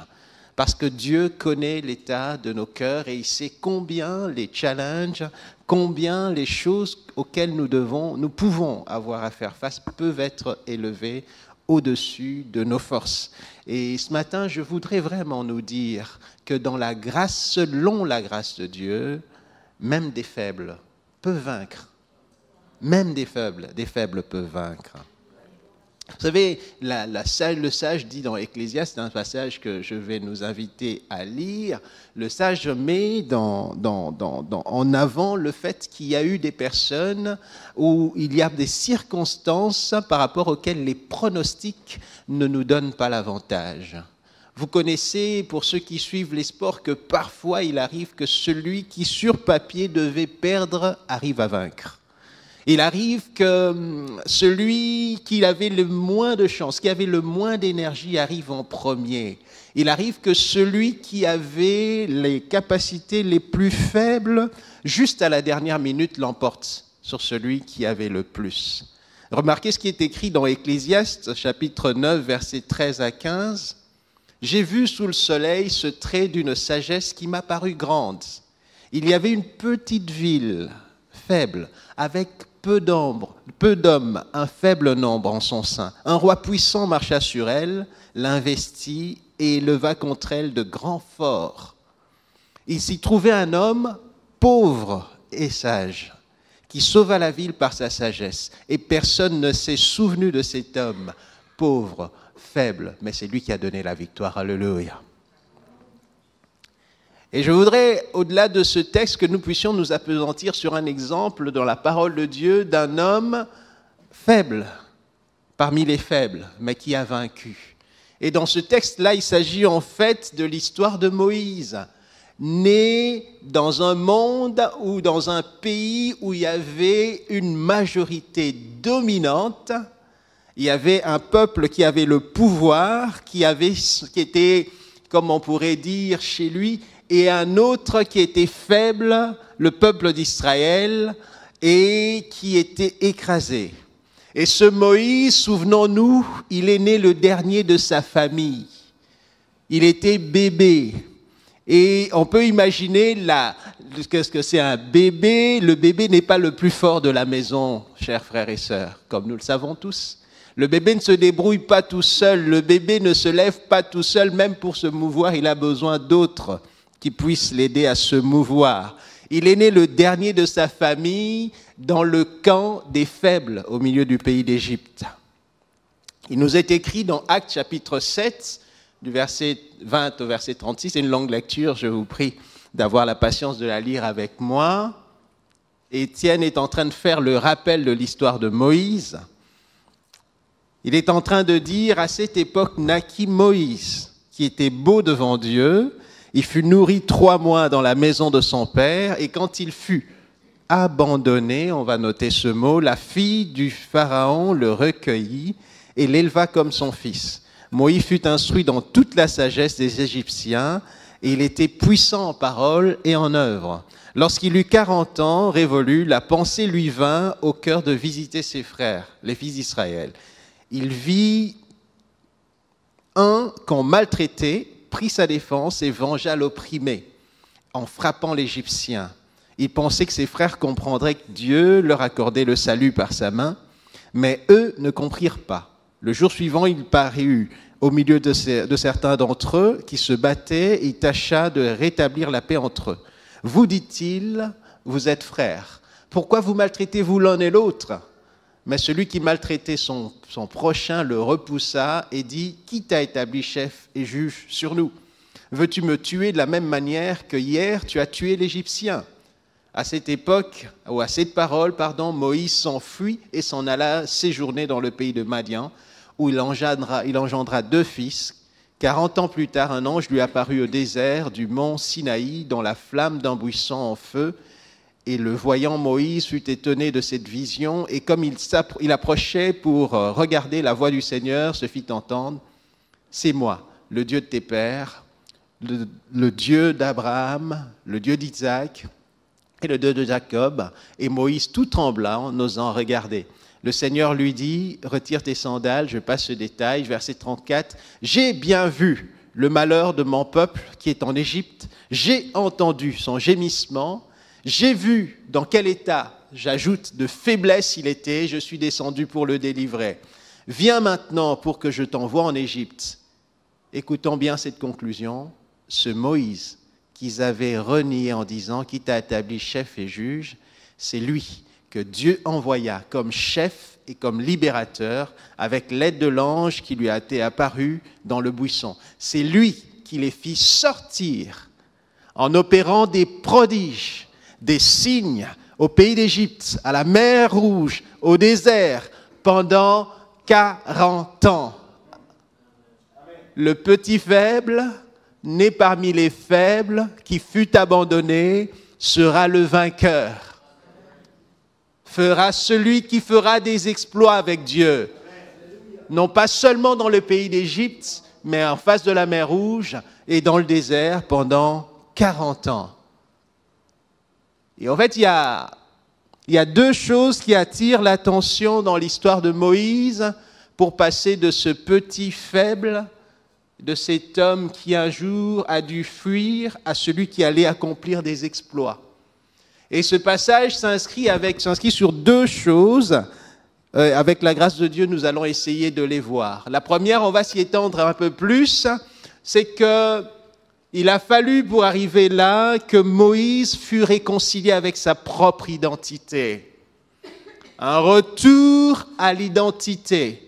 Parce que Dieu connaît l'état de nos cœurs et il sait combien les challenges, combien les choses auxquelles nous pouvons avoir à faire face peuvent être élevées au-dessus de nos forces. Et ce matin, je voudrais vraiment nous dire que dans la grâce, selon la grâce de Dieu, même des faibles peuvent vaincre. Même des faibles peuvent vaincre. Vous savez, le sage dit dans Ecclésiaste, c'est un passage que je vais nous inviter à lire, le sage met en avant le fait qu'il y a eu des personnes où il y a des circonstances par rapport auxquelles les pronostics ne nous donnent pas l'avantage. Vous connaissez, pour ceux qui suivent les sports, que parfois il arrive que celui qui sur papier devait perdre arrive à vaincre. Il arrive que celui qui avait le moins de chance, qui avait le moins d'énergie arrive en premier. Il arrive que celui qui avait les capacités les plus faibles, juste à la dernière minute, l'emporte sur celui qui avait le plus. Remarquez ce qui est écrit dans Ecclésiaste, chapitre 9, versets 13 à 15. « J'ai vu sous le soleil ce trait d'une sagesse qui m'a paru grande. Il y avait une petite ville, faible, avec peu d'hommes, un faible nombre en son sein. Un roi puissant marcha sur elle, l'investit et éleva contre elle de grands forts. Il s'y trouvait un homme pauvre et sage, qui sauva la ville par sa sagesse. Et personne ne s'est souvenu de cet homme, pauvre, faible, mais c'est lui qui a donné la victoire. Alléluia. Et je voudrais, au-delà de ce texte, que nous puissions nous appesantir sur un exemple dans la parole de Dieu d'un homme faible, parmi les faibles, mais qui a vaincu. Et dans ce texte-là, il s'agit en fait de l'histoire de Moïse, né dans un monde ou dans un pays où il y avait une majorité dominante. Il y avait un peuple qui avait le pouvoir, qui était, comme on pourrait dire chez lui, et un autre qui était faible, le peuple d'Israël, et qui était écrasé. Et ce Moïse, souvenons-nous, il est né le dernier de sa famille. Il était bébé. Et on peut imaginer qu'est-ce que c'est un bébé. Le bébé n'est pas le plus fort de la maison, chers frères et sœurs, comme nous le savons tous. Le bébé ne se débrouille pas tout seul, le bébé ne se lève pas tout seul, même pour se mouvoir, il a besoin d'autres qui puissent l'aider à se mouvoir. Il est né le dernier de sa famille dans le camp des faibles au milieu du pays d'Égypte. Il nous est écrit dans Actes chapitre 7, du verset 20 au verset 36, c'est une longue lecture, je vous prie d'avoir la patience de la lire avec moi. Étienne est en train de faire le rappel de l'histoire de Moïse. Il est en train de dire, à cette époque naquit Moïse, qui était beau devant Dieu. Il fut nourri 3 mois dans la maison de son père, et quand il fut abandonné, on va noter ce mot, la fille du Pharaon le recueillit et l'éleva comme son fils. Moïse fut instruit dans toute la sagesse des Égyptiens, et il était puissant en parole et en œuvre. Lorsqu'il eut 40 ans révolus, la pensée lui vint au cœur de visiter ses frères, les fils d'Israël. Il vit un qu'on maltraitait, prit sa défense et vengea l'opprimé en frappant l'Égyptien. Il pensait que ses frères comprendraient que Dieu leur accordait le salut par sa main, mais eux ne comprirent pas. Le jour suivant, il parut au milieu de certains d'entre eux qui se battaient et il tâcha de rétablir la paix entre eux. « Vous, dit-il, vous êtes frères. Pourquoi vous maltraitez-vous l'un et l'autre » Mais celui qui maltraitait son prochain le repoussa et dit « Qui t'a établi chef et juge sur nous ? Veux-tu me tuer de la même manière que hier tu as tué l'Égyptien ?» À cette époque, ou à cette parole, Moïse s'enfuit et s'en alla séjourner dans le pays de Madian, où il engendra 2 fils. 40 ans plus tard, un ange lui apparut au désert du mont Sinaï, dans la flamme d'un buisson en feu. Et le voyant, Moïse fut étonné de cette vision, et comme il approchait pour regarder, la voix du Seigneur se fit entendre. « C'est moi, le Dieu de tes pères, le Dieu d'Abraham, le Dieu d'Isaac et le Dieu de Jacob. » Et Moïse, tout tremblant, n'osant regarder. Le Seigneur lui dit, retire tes sandales, je passe ce détail, verset 34. J'ai bien vu le malheur de mon peuple qui est en Égypte, j'ai entendu son gémissement, j'ai vu dans quel état, j'ajoute, de faiblesse il était, je suis descendu pour le délivrer. Viens maintenant pour que je t'envoie en Égypte. Écoutons bien cette conclusion. Ce Moïse qu'ils avaient renié en disant, qui t'a établi chef et juge, c'est lui que Dieu envoya comme chef et comme libérateur avec l'aide de l'ange qui lui a été apparu dans le buisson. C'est lui qui les fit sortir en opérant des prodiges, des signes au pays d'Égypte, à la mer Rouge, au désert, pendant 40 ans. Le petit faible, né parmi les faibles, qui fut abandonné, sera le vainqueur. Fera celui qui fera des exploits avec Dieu. Non pas seulement dans le pays d'Égypte, mais en face de la mer Rouge et dans le désert pendant 40 ans. Et en fait, il y a 2 choses qui attirent l'attention dans l'histoire de Moïse pour passer de ce petit faible, de cet homme qui un jour a dû fuir, à celui qui allait accomplir des exploits. Et ce passage s'inscrit sur 2 choses. Avec la grâce de Dieu, nous allons essayer de les voir. La première, on va s'y étendre un peu plus, c'est qu'il a fallu pour arriver là que Moïse fût réconcilié avec sa propre identité. Un retour à l'identité.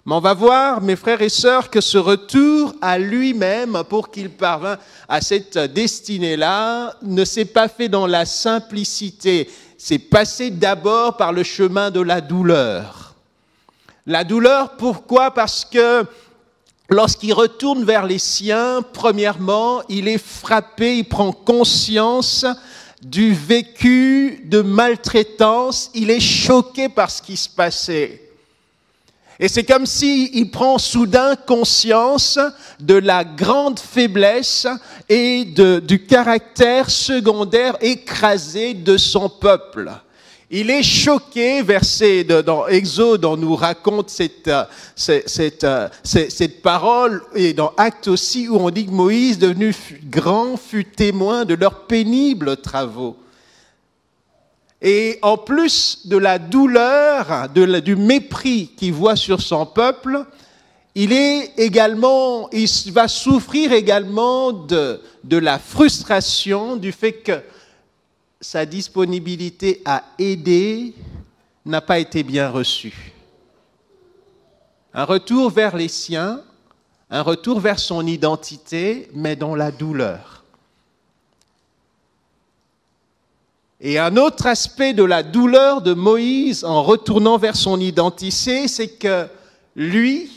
Mais on va voir, mes frères et sœurs, que ce retour à lui-même, pour qu'il parvint à cette destinée-là, ne s'est pas fait dans la simplicité. C'est passé d'abord par le chemin de la douleur. La douleur, pourquoi ? Parce que lorsqu'il retourne vers les siens, premièrement, il est frappé, il prend conscience du vécu de maltraitance, il est choqué par ce qui se passait. Et c'est comme s'il prend soudain conscience de la grande faiblesse et du caractère secondaire écrasé de son peuple. Il est choqué, verset dans Exode, on nous raconte cette parole, et dans Actes aussi, où on dit que Moïse, devenu grand, fut témoin de leurs pénibles travaux. Et en plus de la douleur, du mépris qu'il voit sur son peuple, il va souffrir également de la frustration du fait que sa disponibilité à aider n'a pas été bien reçue. Un retour vers les siens, un retour vers son identité, mais dans la douleur. Et un autre aspect de la douleur de Moïse en retournant vers son identité, c'est que lui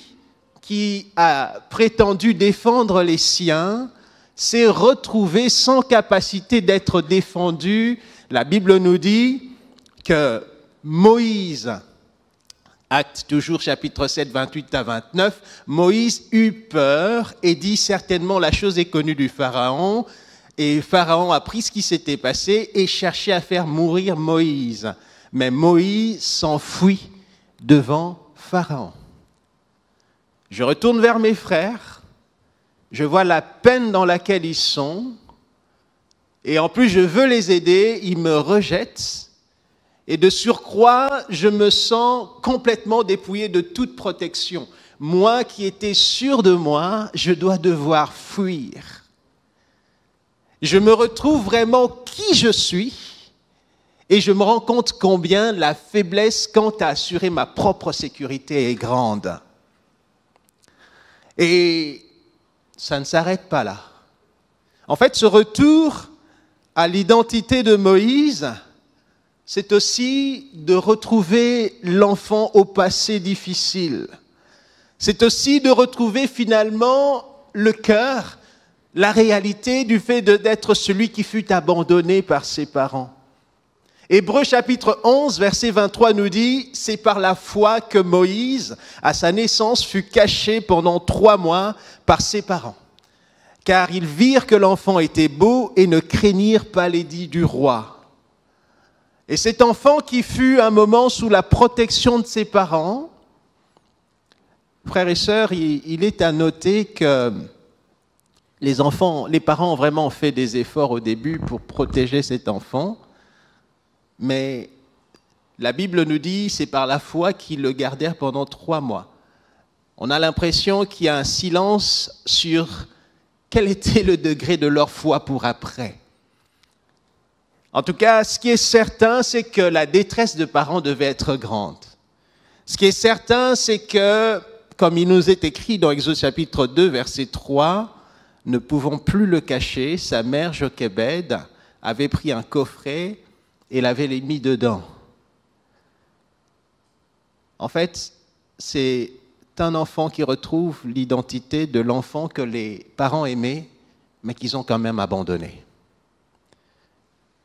qui a prétendu défendre les siens, s'est retrouvé sans capacité d'être défendu. La Bible nous dit que Moïse, Actes toujours chapitre 7, 28 à 29, Moïse eut peur et dit certainement la chose est connue du Pharaon. Et Pharaon a pris ce qui s'était passé et cherchait à faire mourir Moïse. Mais Moïse s'enfuit devant Pharaon. Je retourne vers mes frères, je vois la peine dans laquelle ils sont, et en plus je veux les aider, ils me rejettent. Et de surcroît, je me sens complètement dépouillé de toute protection. Moi qui étais sûr de moi, je dois devoir fuir. Je me retrouve vraiment qui je suis et je me rends compte combien la faiblesse quant à assurer ma propre sécurité est grande. Et ça ne s'arrête pas là. En fait, ce retour à l'identité de Moïse, c'est aussi de retrouver l'enfant au passé difficile. C'est aussi de retrouver finalement le cœur, la réalité du fait d'être celui qui fut abandonné par ses parents. Hébreux chapitre 11, verset 23 nous dit « C'est par la foi que Moïse, à sa naissance, fut caché pendant 3 mois par ses parents. Car ils virent que l'enfant était beau et ne craignirent pas l'édit du roi. » Et cet enfant qui fut un moment sous la protection de ses parents, frères et sœurs, il est à noter que les parents ont vraiment fait des efforts au début pour protéger cet enfant, mais la Bible nous dit c'est par la foi qu'ils le gardèrent pendant 3 mois. On a l'impression qu'il y a un silence sur quel était le degré de leur foi pour après. En tout cas, ce qui est certain, c'est que la détresse de parents devait être grande. Ce qui est certain, c'est que, comme il nous est écrit dans Exode chapitre 2, verset 3, ne pouvant plus le cacher, sa mère Jochébed avait pris un coffret et l'avait mis dedans. En fait, c'est un enfant qui retrouve l'identité de l'enfant que les parents aimaient, mais qu'ils ont quand même abandonné.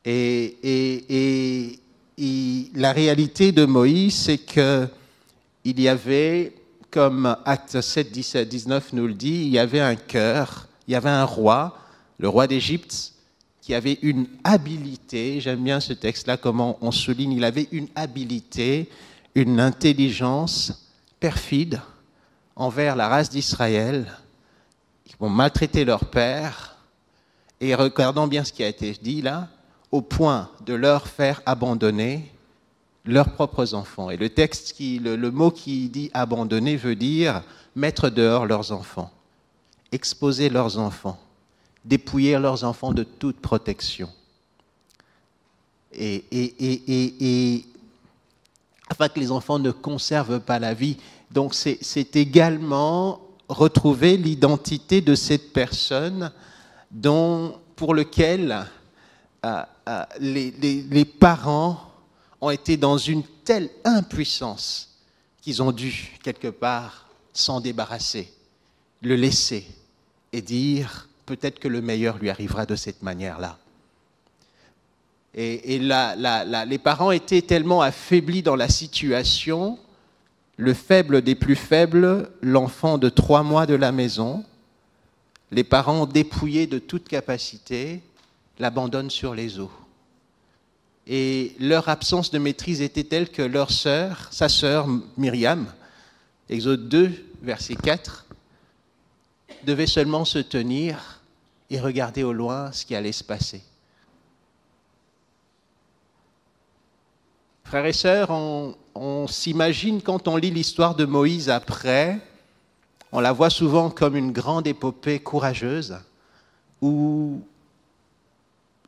Et la réalité de Moïse, c'est qu'il y avait, comme Actes 7, 17, 19 nous le dit, il y avait un cœur, il y avait un roi, le roi d'Égypte, qui avait une habilité, j'aime bien ce texte-là, comment on souligne, il avait une habilité, une intelligence perfide envers la race d'Israël, qui vont maltraiter leur père, et regardons bien ce qui a été dit là, au point de leur faire abandonner leurs propres enfants. Et le texte, le mot qui dit abandonner veut dire mettre dehors leurs enfants, exposer leurs enfants, dépouiller leurs enfants de toute protection. Et afin que les enfants ne conservent pas la vie. Donc c'est également retrouver l'identité de cette personne pour lequel les parents ont été dans une telle impuissance qu'ils ont dû, quelque part, s'en débarrasser, le laisser et dire peut-être que le meilleur lui arrivera de cette manière-là. Et les parents étaient tellement affaiblis dans la situation, le faible des plus faibles, l'enfant de 3 mois de la maison, les parents dépouillés de toute capacité, l'abandonnent sur les eaux. Et leur absence de maîtrise était telle que sa sœur Myriam, Exode 2, verset 4, devait seulement se tenir et regarder au loin ce qui allait se passer. Frères et sœurs, on s'imagine quand on lit l'histoire de Moïse après, on la voit souvent comme une grande épopée courageuse où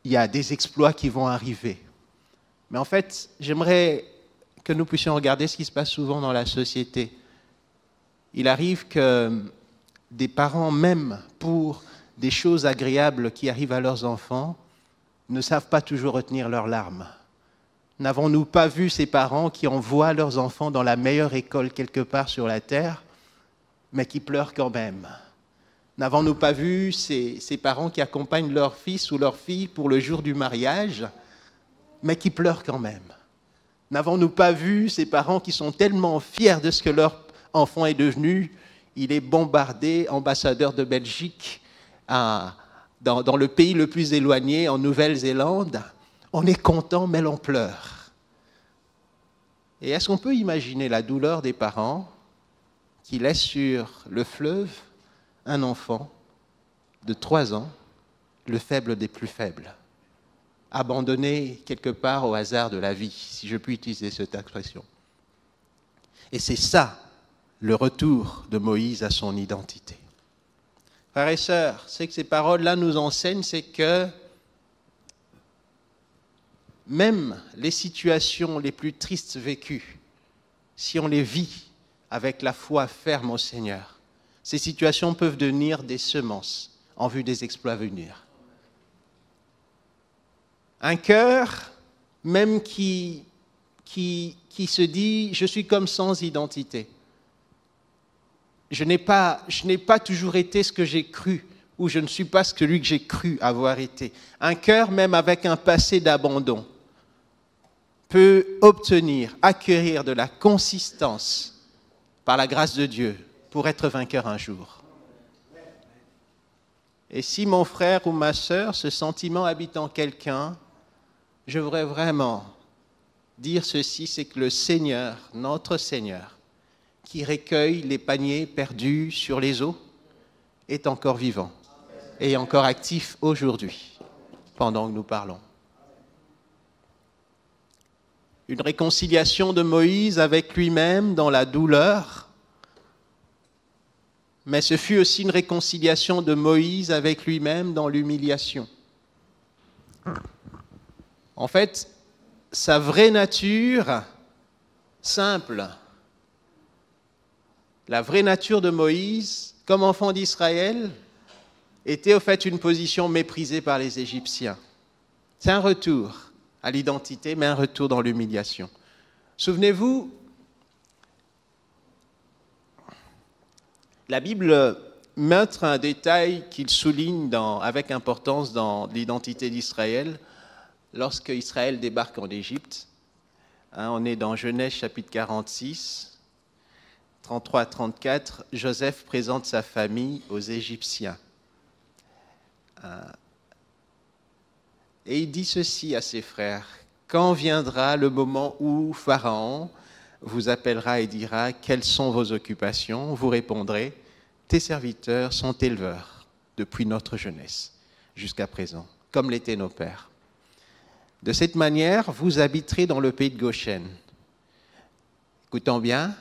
il y a des exploits qui vont arriver. Mais en fait, j'aimerais que nous puissions regarder ce qui se passe souvent dans la société. Il arrive que des parents, même pour des choses agréables qui arrivent à leurs enfants, ne savent pas toujours retenir leurs larmes, N'avons-nous pas vu ces parents qui envoient leurs enfants dans la meilleure école quelque part sur la terre, mais qui pleurent quand même? N'avons-nous pas vu ces parents qui accompagnent leur fils ou leur fille pour le jour du mariage, mais qui pleurent quand même? N'avons-nous pas vu ces parents qui sont tellement fiers de ce que leur enfant est devenu? Il est bombardé, ambassadeur de Belgique, dans le pays le plus éloigné, en Nouvelle-Zélande. On est content, mais l'on pleure. Et est-ce qu'on peut imaginer la douleur des parents qui laissent sur le fleuve un enfant de 3 ans, le faible des plus faibles, abandonné quelque part au hasard de la vie, si je puis utiliser cette expression? Et c'est ça, le retour de Moïse à son identité. Frères et sœurs, ce que ces paroles-là nous enseignent, c'est que même les situations les plus tristes vécues, si on les vit avec la foi ferme au Seigneur, ces situations peuvent devenir des semences en vue des exploits à venir. Un cœur, même qui se dit « je suis comme sans identité ». Je n'ai pas toujours été ce que j'ai cru, ou je ne suis pas celui que j'ai cru avoir été. Un cœur, même avec un passé d'abandon, peut obtenir, acquérir de la consistance par la grâce de Dieu pour être vainqueur un jour. Et si mon frère ou ma sœur, ce sentiment habite en quelqu'un, je voudrais vraiment dire ceci, c'est que le Seigneur, notre Seigneur, qui recueille les paniers perdus sur les eaux, est encore vivant et encore actif aujourd'hui, pendant que nous parlons. Une réconciliation de Moïse avec lui-même dans la douleur, mais ce fut aussi une réconciliation de Moïse avec lui-même dans l'humiliation. En fait, sa vraie nature, simple, la vraie nature de Moïse, comme enfant d'Israël, était au fait une position méprisée par les Égyptiens. C'est un retour à l'identité, mais un retour dans l'humiliation. Souvenez-vous, la Bible montre un détail qu'il souligne avec importance dans l'identité d'Israël lorsque Israël débarque en Égypte. On est dans Genèse chapitre 46, 33 à 34. Joseph présente sa famille aux Égyptiens. Et il dit ceci à ses frères: « Quand viendra le moment où Pharaon vous appellera et dira « Quelles sont vos occupations ?» vous répondrez « Tes serviteurs sont éleveurs depuis notre jeunesse jusqu'à présent, comme l'étaient nos pères. De cette manière, vous habiterez dans le pays de Goshen. » Écoutons bien,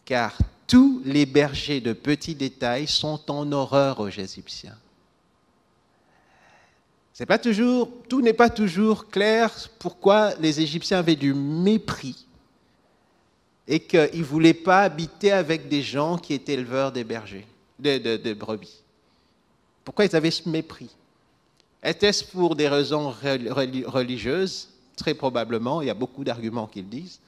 car tous les bergers de petits détails sont en horreur aux Égyptiens. Tout n'est pas toujours clair pourquoi les Égyptiens avaient du mépris et qu'ils ne voulaient pas habiter avec des gens qui étaient éleveurs des bergers, de brebis. Pourquoi ils avaient ce mépris? Était-ce pour des raisons religieuses? Très probablement, il y a beaucoup d'arguments qui le disent.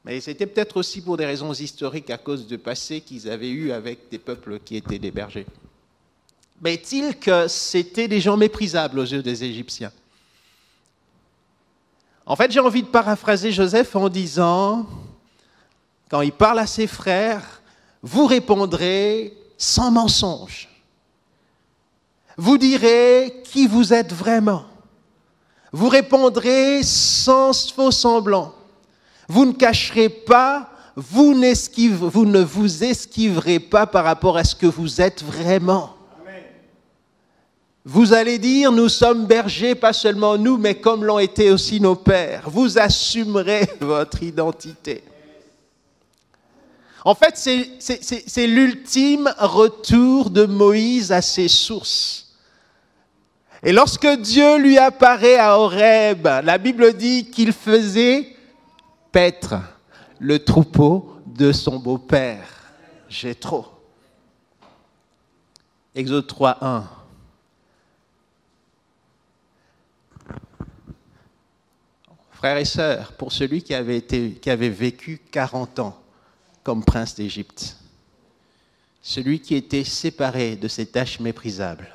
Mais c'était peut-être aussi pour des raisons historiques à cause du passé qu'ils avaient eu avec des peuples qui étaient des bergers. Mais est-il que c'était des gens méprisables aux yeux des Égyptiens? En fait, j'ai envie de paraphraser Joseph en disant, quand il parle à ses frères, vous répondrez sans mensonge. Vous direz qui vous êtes vraiment. Vous répondrez sans faux semblant. Vous ne cacherez pas, vous ne vous esquiverez pas par rapport à ce que vous êtes vraiment. Vous allez dire, nous sommes bergers, pas seulement nous, mais comme l'ont été aussi nos pères. Vous assumerez votre identité. En fait, c'est l'ultime retour de Moïse à ses sources. Et lorsque Dieu lui apparaît à Horeb, la Bible dit qu'il faisait paître le troupeau de son beau-père, Jéthro. Exode 3, 1. Frères et sœurs, pour celui qui avait vécu 40 ans comme prince d'Égypte, celui qui était séparé de ses tâches méprisables,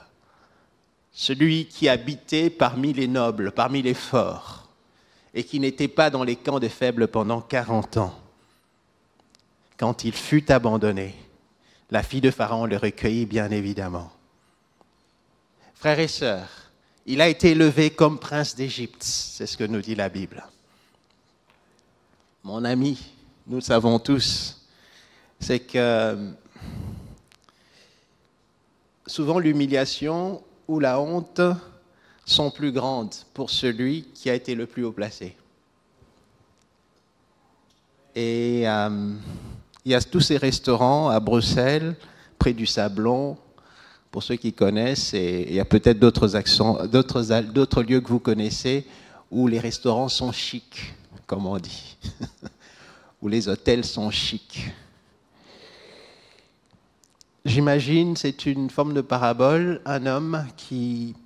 celui qui habitait parmi les nobles, parmi les forts, et qui n'était pas dans les camps des faibles pendant 40 ans, quand il fut abandonné, la fille de Pharaon le recueillit bien évidemment. Frères et sœurs, il a été élevé comme prince d'Égypte, c'est ce que nous dit la Bible. Mon ami, nous le savons tous, c'est que souvent l'humiliation ou la honte sont plus grandes pour celui qui a été le plus haut placé. Et il y a tous ces restaurants à Bruxelles, près du Sablon, pour ceux qui connaissent, et il y a peut-être d'autres lieux que vous connaissez, où les restaurants sont chics, comme on dit, où les hôtels sont chics. J'imagine, c'est une forme de parabole, un homme qui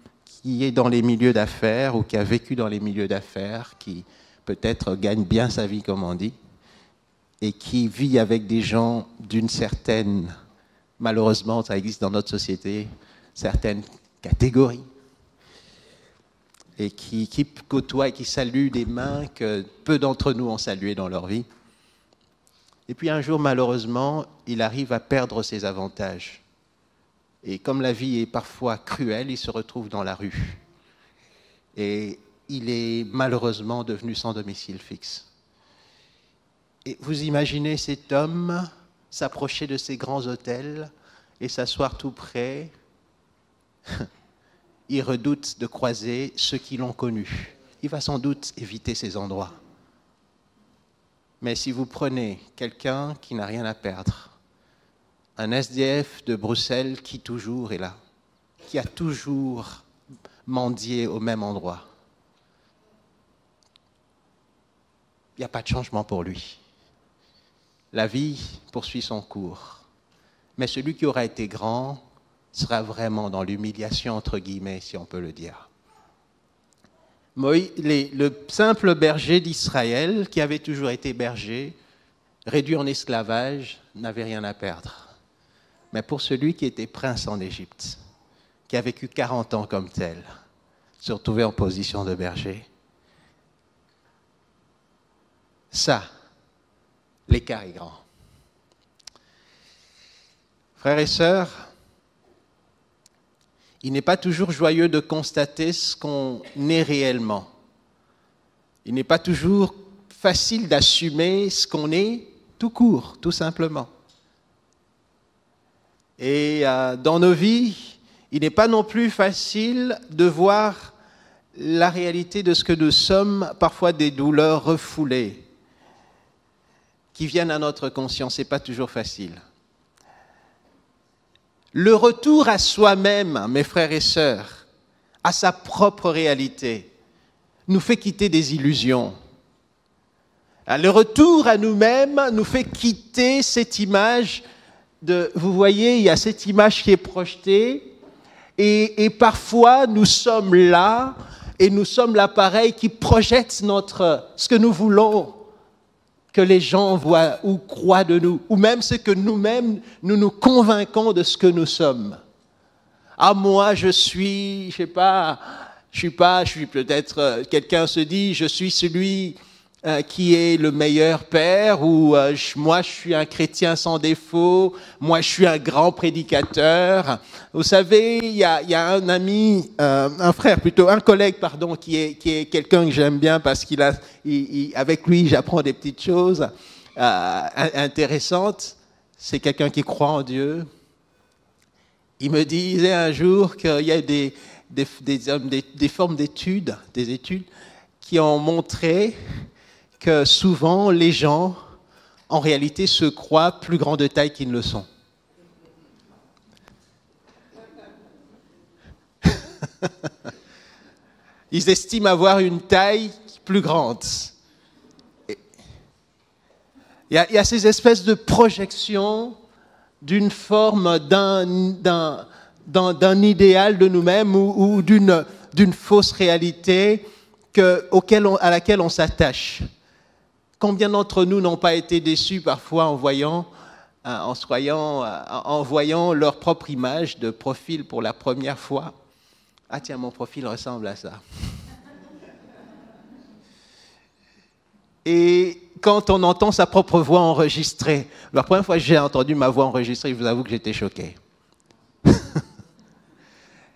est dans les milieux d'affaires ou qui a vécu dans les milieux d'affaires, qui peut-être gagne bien sa vie, comme on dit, et qui vit avec des gens d'une certaine, malheureusement, ça existe dans notre société, certaines catégories, et qui côtoie et qui salue des mains que peu d'entre nous ont saluées dans leur vie. Et puis un jour, malheureusement, il arrive à perdre ses avantages. Et comme la vie est parfois cruelle, il se retrouve dans la rue. Et il est malheureusement devenu sans domicile fixe. Et vous imaginez cet homme s'approcher de ces grands hôtels et s'asseoir tout près. Il redoute de croiser ceux qui l'ont connu. Il va sans doute éviter ces endroits. Mais si vous prenez quelqu'un qui n'a rien à perdre, un SDF de Bruxelles qui toujours est là, qui a toujours mendié au même endroit, il n'y a pas de changement pour lui. La vie poursuit son cours. Mais celui qui aura été grand sera vraiment dans l'humiliation, entre guillemets, si on peut le dire. Le simple berger d'Israël, qui avait toujours été berger, réduit en esclavage, n'avait rien à perdre. Mais pour celui qui était prince en Égypte, qui a vécu 40 ans comme tel, se retrouver en position de berger, ça, l'écart est grand. Frères et sœurs, il n'est pas toujours joyeux de constater ce qu'on est réellement. Il n'est pas toujours facile d'assumer ce qu'on est tout court, tout simplement. Et dans nos vies, il n'est pas non plus facile de voir la réalité de ce que nous sommes, parfois des douleurs refoulées qui viennent à notre conscience. Ce n'est pas toujours facile. Le retour à soi-même, mes frères et sœurs, à sa propre réalité, nous fait quitter des illusions. Le retour à nous-mêmes nous fait quitter cette image de... Vous voyez, il y a cette image qui est projetée et parfois nous sommes là et nous sommes l'appareil qui projette ce que nous voulons que les gens voient ou croient de nous, ou même ce que nous-mêmes, nous nous convainquons de ce que nous sommes. Ah, moi, je suis peut-être, quelqu'un se dit, je suis celui qui est le meilleur père, ou moi, je suis un chrétien sans défaut, moi, je suis un grand prédicateur. Vous savez, il y a un ami, un collègue, qui est quelqu'un que j'aime bien parce avec lui, j'apprends des petites choses intéressantes. C'est quelqu'un qui croit en Dieu. Il me disait un jour qu'il y a des formes d'études, des études qui ont montré que souvent les gens, en réalité, se croient plus grands de taille qu'ils ne le sont. Ils estiment avoir une taille plus grande. Il y a ces espèces de projections d'une forme, d'un idéal de nous-mêmes ou d'une fausse réalité à laquelle on s'attache. Combien d'entre nous n'ont pas été déçus parfois en voyant leur propre image de profil pour la première fois? Ah tiens, mon profil ressemble à ça. Et quand on entend sa propre voix enregistrée, la première fois que j'ai entendu ma voix enregistrée, je vous avoue que j'étais choqué.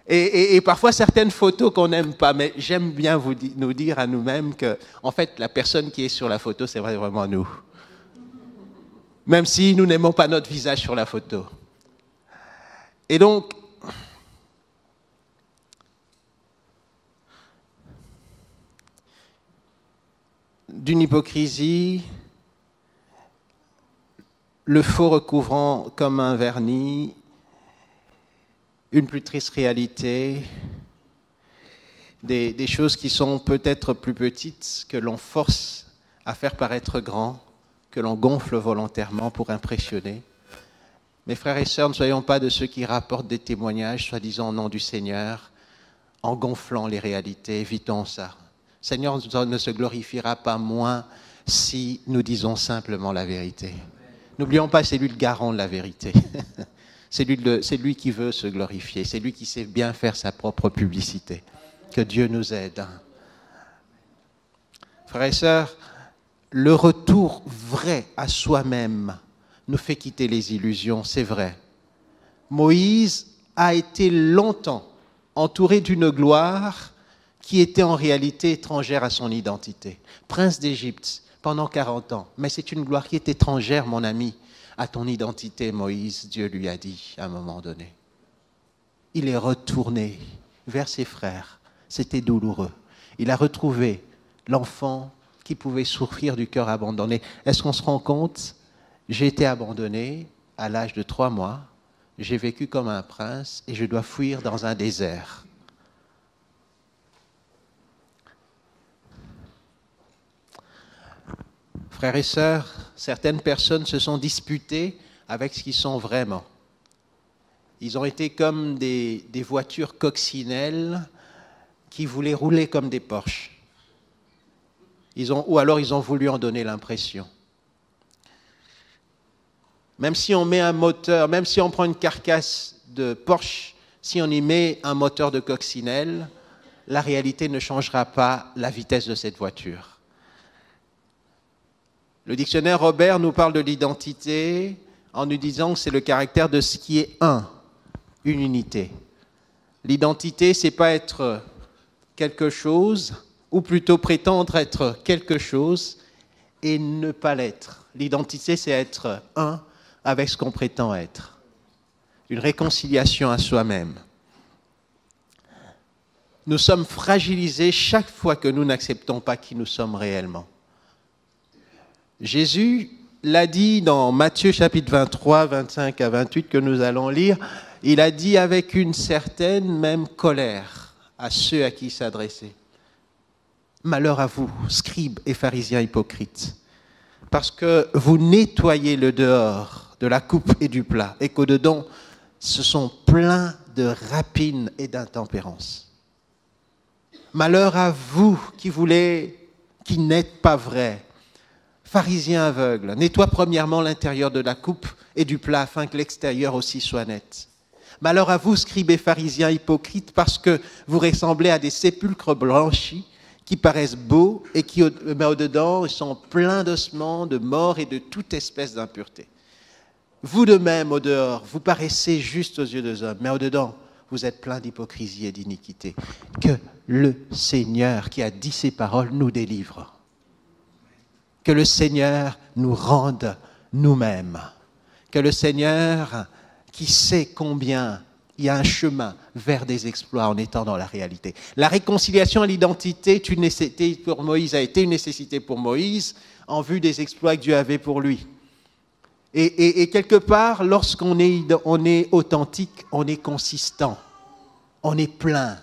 et parfois certaines photos qu'on n'aime pas, mais j'aime bien nous dire à nous-mêmes que, en fait, la personne qui est sur la photo, c'est vraiment nous. Même si nous n'aimons pas notre visage sur la photo. Et donc, d'une hypocrisie, le faux recouvrant comme un vernis, une plus triste réalité, des choses qui sont peut-être plus petites, que l'on force à faire paraître grand, que l'on gonfle volontairement pour impressionner. Mes frères et sœurs, ne soyons pas de ceux qui rapportent des témoignages, soi-disant au nom du Seigneur, en gonflant les réalités. Évitons ça. Le Seigneur ne se glorifiera pas moins si nous disons simplement la vérité. N'oublions pas, c'est lui le garant de la vérité. C'est lui qui veut se glorifier. C'est lui qui sait bien faire sa propre publicité. Que Dieu nous aide. Frères et sœurs, le retour vrai à soi-même nous fait quitter les illusions, c'est vrai. Moïse a été longtemps entouré d'une gloire qui était en réalité étrangère à son identité. Prince d'Égypte pendant 40 ans. Mais c'est une gloire qui est étrangère, mon ami, à ton identité, Moïse, Dieu lui a dit à un moment donné. Il est retourné vers ses frères. C'était douloureux. Il a retrouvé l'enfant qui pouvait souffrir du cœur abandonné. Est-ce qu'on se rend compte? J'ai été abandonné à l'âge de 3 mois. J'ai vécu comme un prince et je dois fuir dans un désert. Frères et sœurs, certaines personnes se sont disputées avec ce qu'ils sont vraiment. Ils ont été comme des voitures coccinelles qui voulaient rouler comme des Porsche. Ou alors ils ont voulu en donner l'impression. Même si on met un moteur, même si on prend une carcasse de Porsche, si on y met un moteur de coccinelle, la réalité ne changera pas la vitesse de cette voiture. Le dictionnaire Robert nous parle de l'identité en nous disant que c'est le caractère de ce qui est une unité. L'identité, c'est pas être quelque chose, ou plutôt prétendre être quelque chose et ne pas l'être. L'identité, c'est être un avec ce qu'on prétend être. Une réconciliation à soi-même. Nous sommes fragilisés chaque fois que nous n'acceptons pas qui nous sommes réellement. Jésus l'a dit dans Matthieu chapitre 23, 25 à 28 que nous allons lire. Il a dit avec une certaine même colère à ceux à qui il s'adressait. Malheur à vous, scribes et pharisiens hypocrites, parce que vous nettoyez le dehors de la coupe et du plat, et qu'au-dedans, ce sont pleins de rapines et d'intempérance. Malheur à vous qui n'êtes pas vrais, pharisiens aveugles, nettoie premièrement l'intérieur de la coupe et du plat, afin que l'extérieur aussi soit net. Malheur à vous, scribes et pharisiens hypocrites, parce que vous ressemblez à des sépulcres blanchis, qui paraissent beaux et qui, mais au-dedans, sont pleins d'ossements, de morts et de toute espèce d'impureté. Vous de même, au dehors, vous paraissez juste aux yeux des hommes, mais au-dedans, vous êtes pleins d'hypocrisie et d'iniquité. Que le Seigneur qui a dit ces paroles nous délivre. Que le Seigneur nous rende nous-mêmes. Que le Seigneur, qui sait combien il y a un chemin vers des exploits en étant dans la réalité. La réconciliation à l'identité pour Moïse a été une nécessité pour Moïse en vue des exploits que Dieu avait pour lui. Et quelque part, lorsqu'on est authentique, on est consistant, on est plein,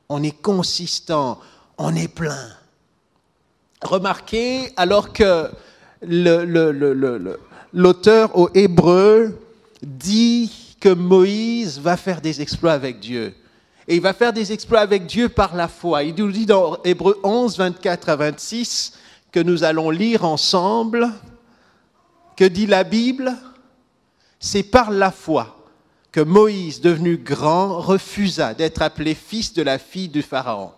on est consistant, on est plein. Remarquez, alors que l'auteur aux Hébreux dit que Moïse va faire des exploits avec Dieu. Et il va faire des exploits avec Dieu par la foi. Il nous dit dans Hébreux 11, 24 à 26, que nous allons lire ensemble. Que dit la Bible? C'est par la foi que Moïse, devenu grand, refusa d'être appelé fils de la fille du Pharaon,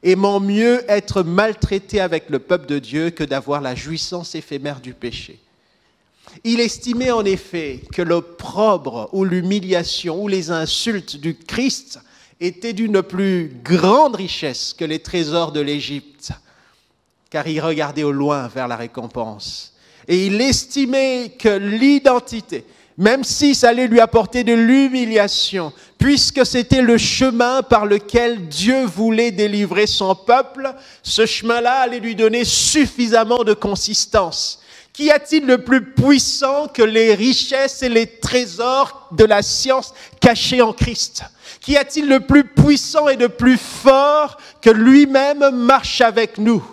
aimant mieux être maltraité avec le peuple de Dieu que d'avoir la jouissance éphémère du péché. Il estimait en effet que l'opprobre ou l'humiliation ou les insultes du Christ étaient d'une plus grande richesse que les trésors de l'Égypte, car il regardait au loin vers la récompense. Et il estimait que l'identité, même si ça allait lui apporter de l'humiliation, puisque c'était le chemin par lequel Dieu voulait délivrer son peuple, ce chemin-là allait lui donner suffisamment de consistance. Qu'y a-t-il de plus puissant que les richesses et les trésors de la science cachés en Christ? Qu'y a-t-il de plus puissant et de plus fort que lui-même marche avec nous?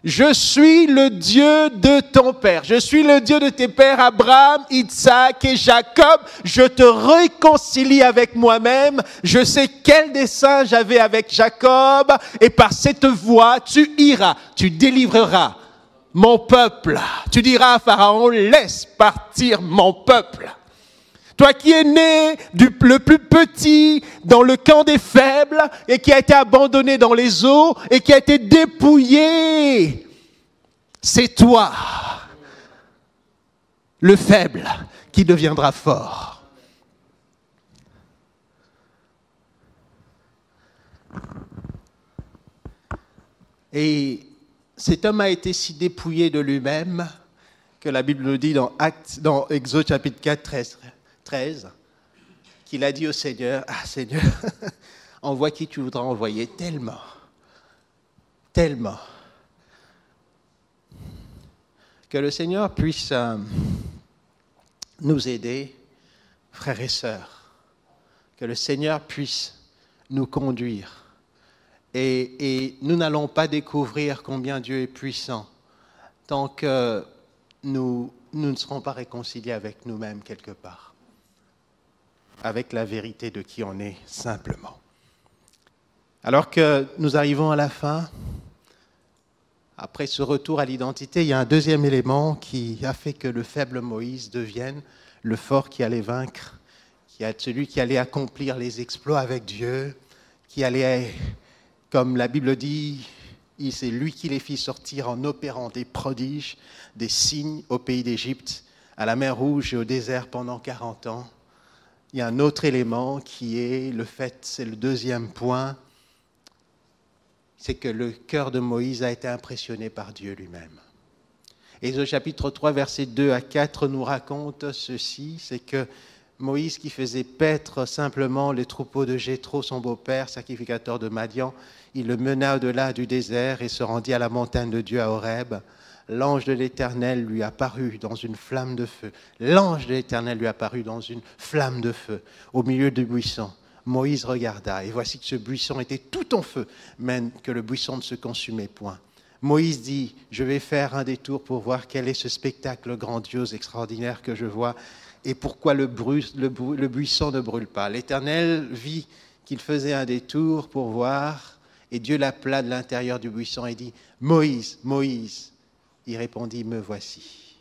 Je suis le Dieu de ton père. Je suis le Dieu de tes pères Abraham, Isaac et Jacob. Je te réconcilie avec moi-même. Je sais quel dessein j'avais avec Jacob. Et par cette voie, tu iras, tu délivreras mon peuple. Tu diras à Pharaon, laisse partir mon peuple. Toi qui es né le plus petit dans le camp des faibles et qui a été abandonné dans les eaux et qui a été dépouillé, c'est toi, le faible, qui deviendra fort. Et cet homme a été si dépouillé de lui-même que la Bible nous dit dans Exode chapitre 4, 13, qu'il a dit au Seigneur, « Ah Seigneur, envoie qui tu voudras envoyer, tellement, tellement. » Que le Seigneur puisse nous aider, frères et sœurs. Que le Seigneur puisse nous conduire. Et nous n'allons pas découvrir combien Dieu est puissant tant que nous ne serons pas réconciliés avec nous-mêmes quelque part, avec la vérité de qui on est simplement. Alors que nous arrivons à la fin, après ce retour à l'identité, il y a un deuxième élément qui a fait que le faible Moïse devienne le fort qui allait vaincre, celui qui allait accomplir les exploits avec Dieu, qui allait, comme la Bible dit, c'est lui qui les fit sortir en opérant des prodiges, des signes au pays d'Égypte, à la mer Rouge et au désert pendant 40 ans. Il y a un autre élément qui est le fait, c'est le deuxième point, c'est que le cœur de Moïse a été impressionné par Dieu lui-même. Et au chapitre 3, versets 2 à 4 nous raconte ceci, c'est que Moïse qui faisait paître simplement les troupeaux de Jéthro, son beau-père, sacrificateur de Madian, il le mena au-delà du désert et se rendit à la montagne de Dieu à Horeb. L'ange de l'Éternel lui apparut dans une flamme de feu. L'ange de l'Éternel lui apparut dans une flamme de feu au milieu du buisson. Moïse regarda, et voici que ce buisson était tout en feu, même que le buisson ne se consumait point. Moïse dit, je vais faire un détour pour voir quel est ce spectacle grandiose, extraordinaire que je vois, et pourquoi le buisson ne brûle pas. L'Éternel vit qu'il faisait un détour pour voir, et Dieu l'appela de l'intérieur du buisson et dit, Moïse, Moïse. Il répondit, me voici.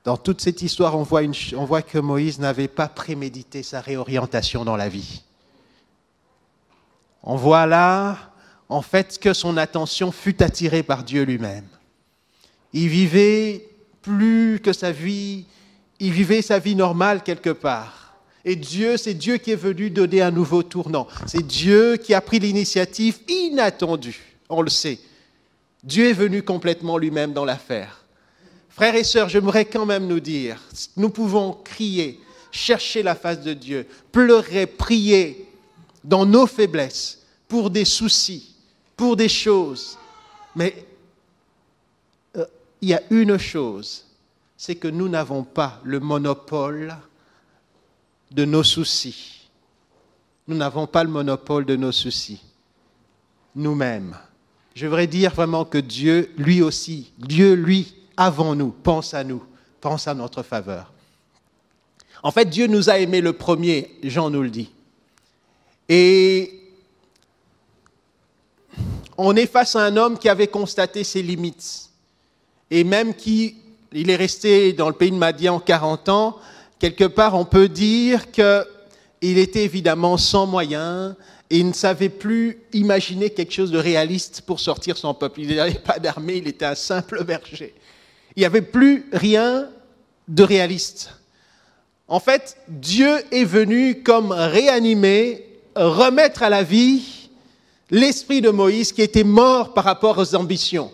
Dans toute cette histoire, on voit que Moïse n'avait pas prémédité sa réorientation dans la vie. On voit là, en fait, que son attention fut attirée par Dieu lui-même. Il vivait plus que sa vie, il vivait sa vie normale quelque part. Et Dieu, c'est Dieu qui est venu donner un nouveau tournant. C'est Dieu qui a pris l'initiative inattendue, on le sait. Dieu est venu complètement lui-même dans l'affaire. Frères et sœurs, j'aimerais quand même nous dire, nous pouvons crier, chercher la face de Dieu, pleurer, prier dans nos faiblesses, pour des soucis, pour des choses. Mais il y a une chose, c'est que nous n'avons pas le monopole de nos soucis. Nous n'avons pas le monopole de nos soucis. Nous-mêmes. Je voudrais dire vraiment que Dieu, lui aussi, Dieu, lui, avant nous, pense à nous, pense à notre faveur. En fait, Dieu nous a aimés le premier, Jean nous le dit. Et on est face à un homme qui avait constaté ses limites. Et même il est resté dans le pays de Madian 40 ans, quelque part on peut dire qu'il était évidemment sans moyens et il ne savait plus imaginer quelque chose de réaliste pour sortir son peuple. Il n'avait pas d'armée, il était un simple berger. Il n'y avait plus rien de réaliste. En fait, Dieu est venu comme réanimer, remettre à la vie l'esprit de Moïse qui était mort par rapport aux ambitions.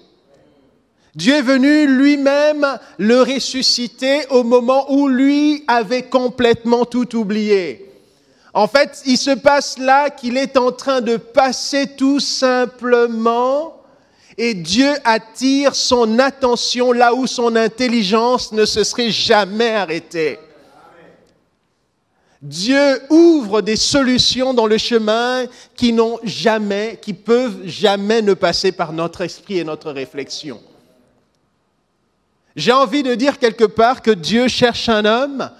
Dieu est venu lui-même le ressusciter au moment où lui avait complètement tout oublié. En fait, il se passe là qu'il est en train de passer tout simplement et Dieu attire son attention là où son intelligence ne se serait jamais arrêtée. Dieu ouvre des solutions dans le chemin qui peuvent jamais ne passer par notre esprit et notre réflexion. J'ai envie de dire quelque part que Dieu cherche un homme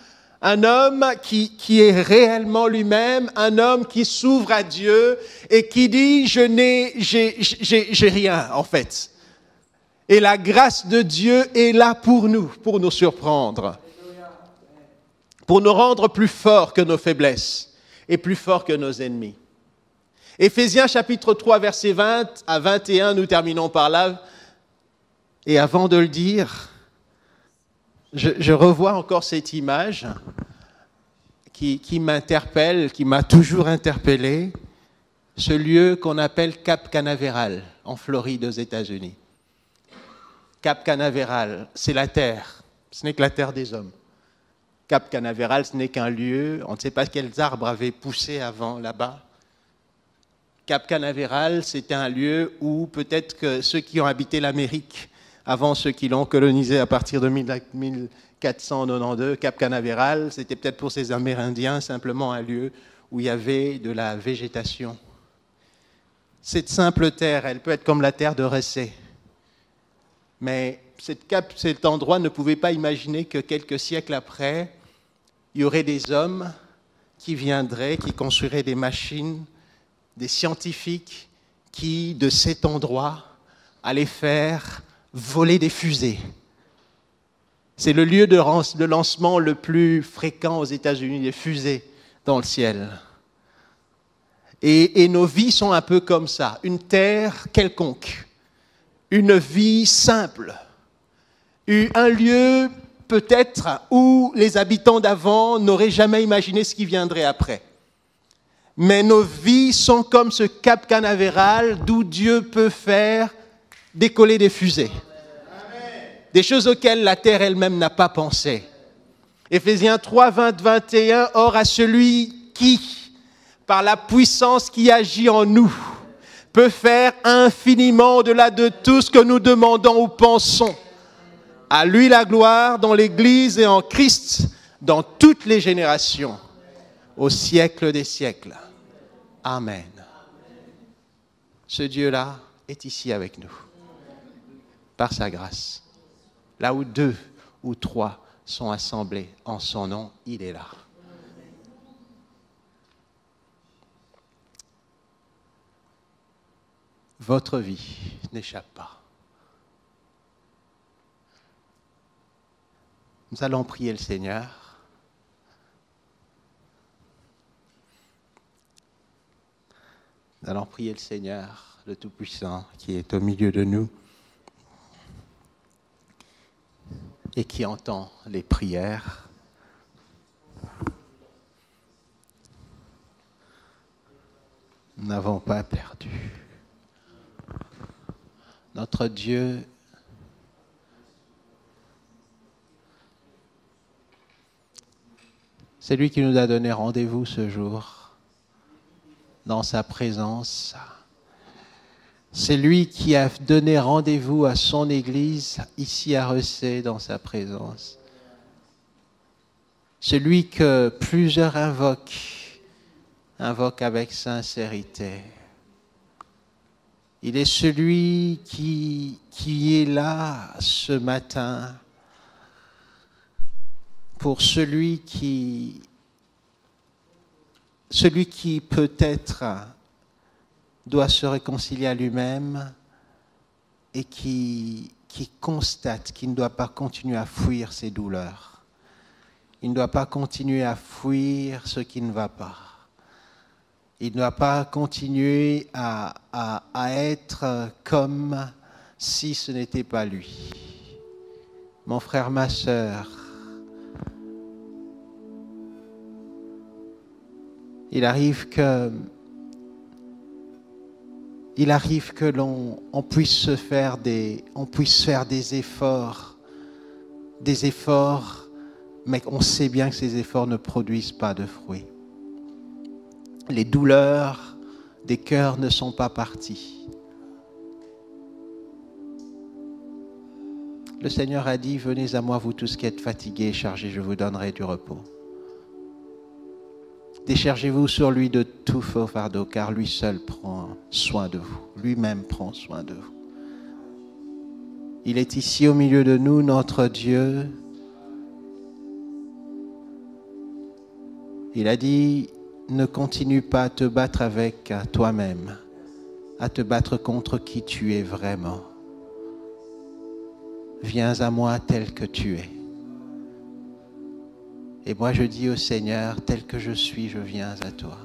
qui est réellement lui-même, un homme qui s'ouvre à Dieu et qui dit j'ai rien en fait. Et la grâce de Dieu est là pour nous surprendre, pour nous rendre plus forts que nos faiblesses et plus forts que nos ennemis. Éphésiens chapitre 3 verset 20 à 21, nous terminons par là. Et avant de le dire, je revois encore cette image qui m'interpelle, qui m'a toujours interpellé, ce lieu qu'on appelle Cap Canaveral, en Floride, aux États-Unis. Cap Canaveral, c'est la terre, ce n'est que la terre des hommes. Cap Canaveral, ce n'est qu'un lieu, on ne sait pas quels arbres avaient poussé avant là-bas. Cap Canaveral, c'était un lieu où peut-être que ceux qui ont habité l'Amérique, avant ceux qui l'ont colonisé à partir de 1492, Cap Canaveral, c'était peut-être pour ces Amérindiens simplement un lieu où il y avait de la végétation. Cette simple terre, elle peut être comme la terre de Ressé. Mais cet endroit ne pouvait pas imaginer que quelques siècles après, il y aurait des hommes qui viendraient, qui construiraient des machines, des scientifiques qui, de cet endroit, allaient faire voler des fusées. C'est le lieu de lancement le plus fréquent aux États-Unis, des fusées dans le ciel. Et nos vies sont un peu comme ça, une terre quelconque, une vie simple, un lieu peut-être où les habitants d'avant n'auraient jamais imaginé ce qui viendrait après. Mais nos vies sont comme ce Cap Canaveral d'où Dieu peut faire décoller des fusées. Des choses auxquelles la terre elle-même n'a pas pensé. Éphésiens 3, 20, 21, « Or à celui qui, par la puissance qui agit en nous, peut faire infiniment au-delà de tout ce que nous demandons ou pensons. À lui la gloire dans l'Église et en Christ, dans toutes les générations, au siècle des siècles. Amen. » Ce Dieu-là est ici avec nous, par sa grâce. Là où 2 ou 3 sont assemblés en son nom, il est là. Votre vie n'échappe pas. Nous allons prier le Seigneur. Nous allons prier le Seigneur, le Tout-Puissant, qui est au milieu de nous et qui entend les prières. Nous n'avons pas perdu. Notre Dieu c'est lui qui nous a donné rendez-vous ce jour dans sa présence. C'est lui qui a donné rendez-vous à son Église ici à Ressé dans sa présence. Celui que plusieurs invoquent avec sincérité. Il est celui qui est là ce matin pour celui qui peut-être doit se réconcilier à lui-même et qui constate qu'il ne doit pas continuer à fuir ses douleurs. Il ne doit pas continuer à fuir ce qui ne va pas. Il ne doit pas continuer à être comme si ce n'était pas lui. Mon frère, ma sœur, il arrive que on puisse faire des efforts, mais on sait bien que ces efforts ne produisent pas de fruits. Les douleurs des cœurs ne sont pas parties. Le Seigneur a dit, venez à moi vous tous qui êtes fatigués et chargés, je vous donnerai du repos. Déchargez-vous sur lui de tout faux fardeau, car lui seul prend soin de vous. Lui-même prend soin de vous. Il est ici au milieu de nous, notre Dieu. Il a dit, ne continue pas à te battre avec toi-même, à te battre contre qui tu es vraiment. Viens à moi tel que tu es. Et moi je dis au Seigneur, tel que je suis, je viens à toi.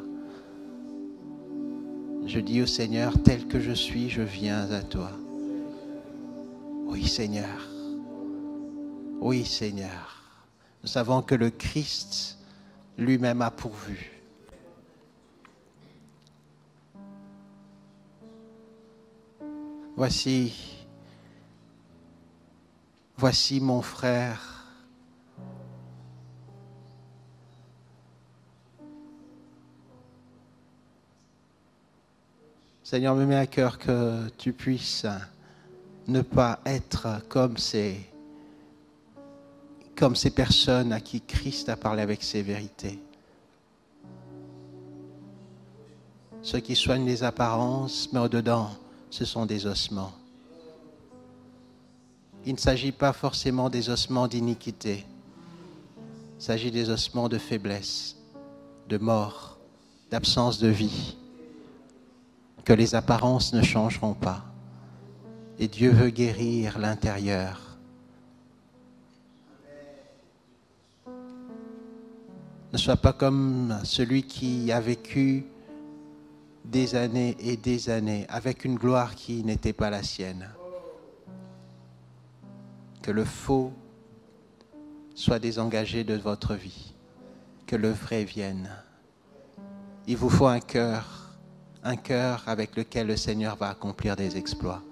Je dis au Seigneur, tel que je suis, je viens à toi. Oui Seigneur. Oui Seigneur. Nous savons que le Christ lui-même a pourvu. Voici mon frère. Seigneur, me mets à cœur que tu puisses ne pas être comme ces personnes à qui Christ a parlé avec ses vérités. Ceux qui soignent les apparences, mais au-dedans, ce sont des ossements. Il ne s'agit pas forcément des ossements d'iniquité. Il s'agit des ossements de faiblesse, de mort, d'absence de vie. Que les apparences ne changeront pas. Et Dieu veut guérir l'intérieur. Ne sois pas comme celui qui a vécu des années et des années avec une gloire qui n'était pas la sienne. Que le faux soit désengagé de votre vie. Que le vrai vienne. Il vous faut un cœur avec lequel le Seigneur va accomplir des exploits.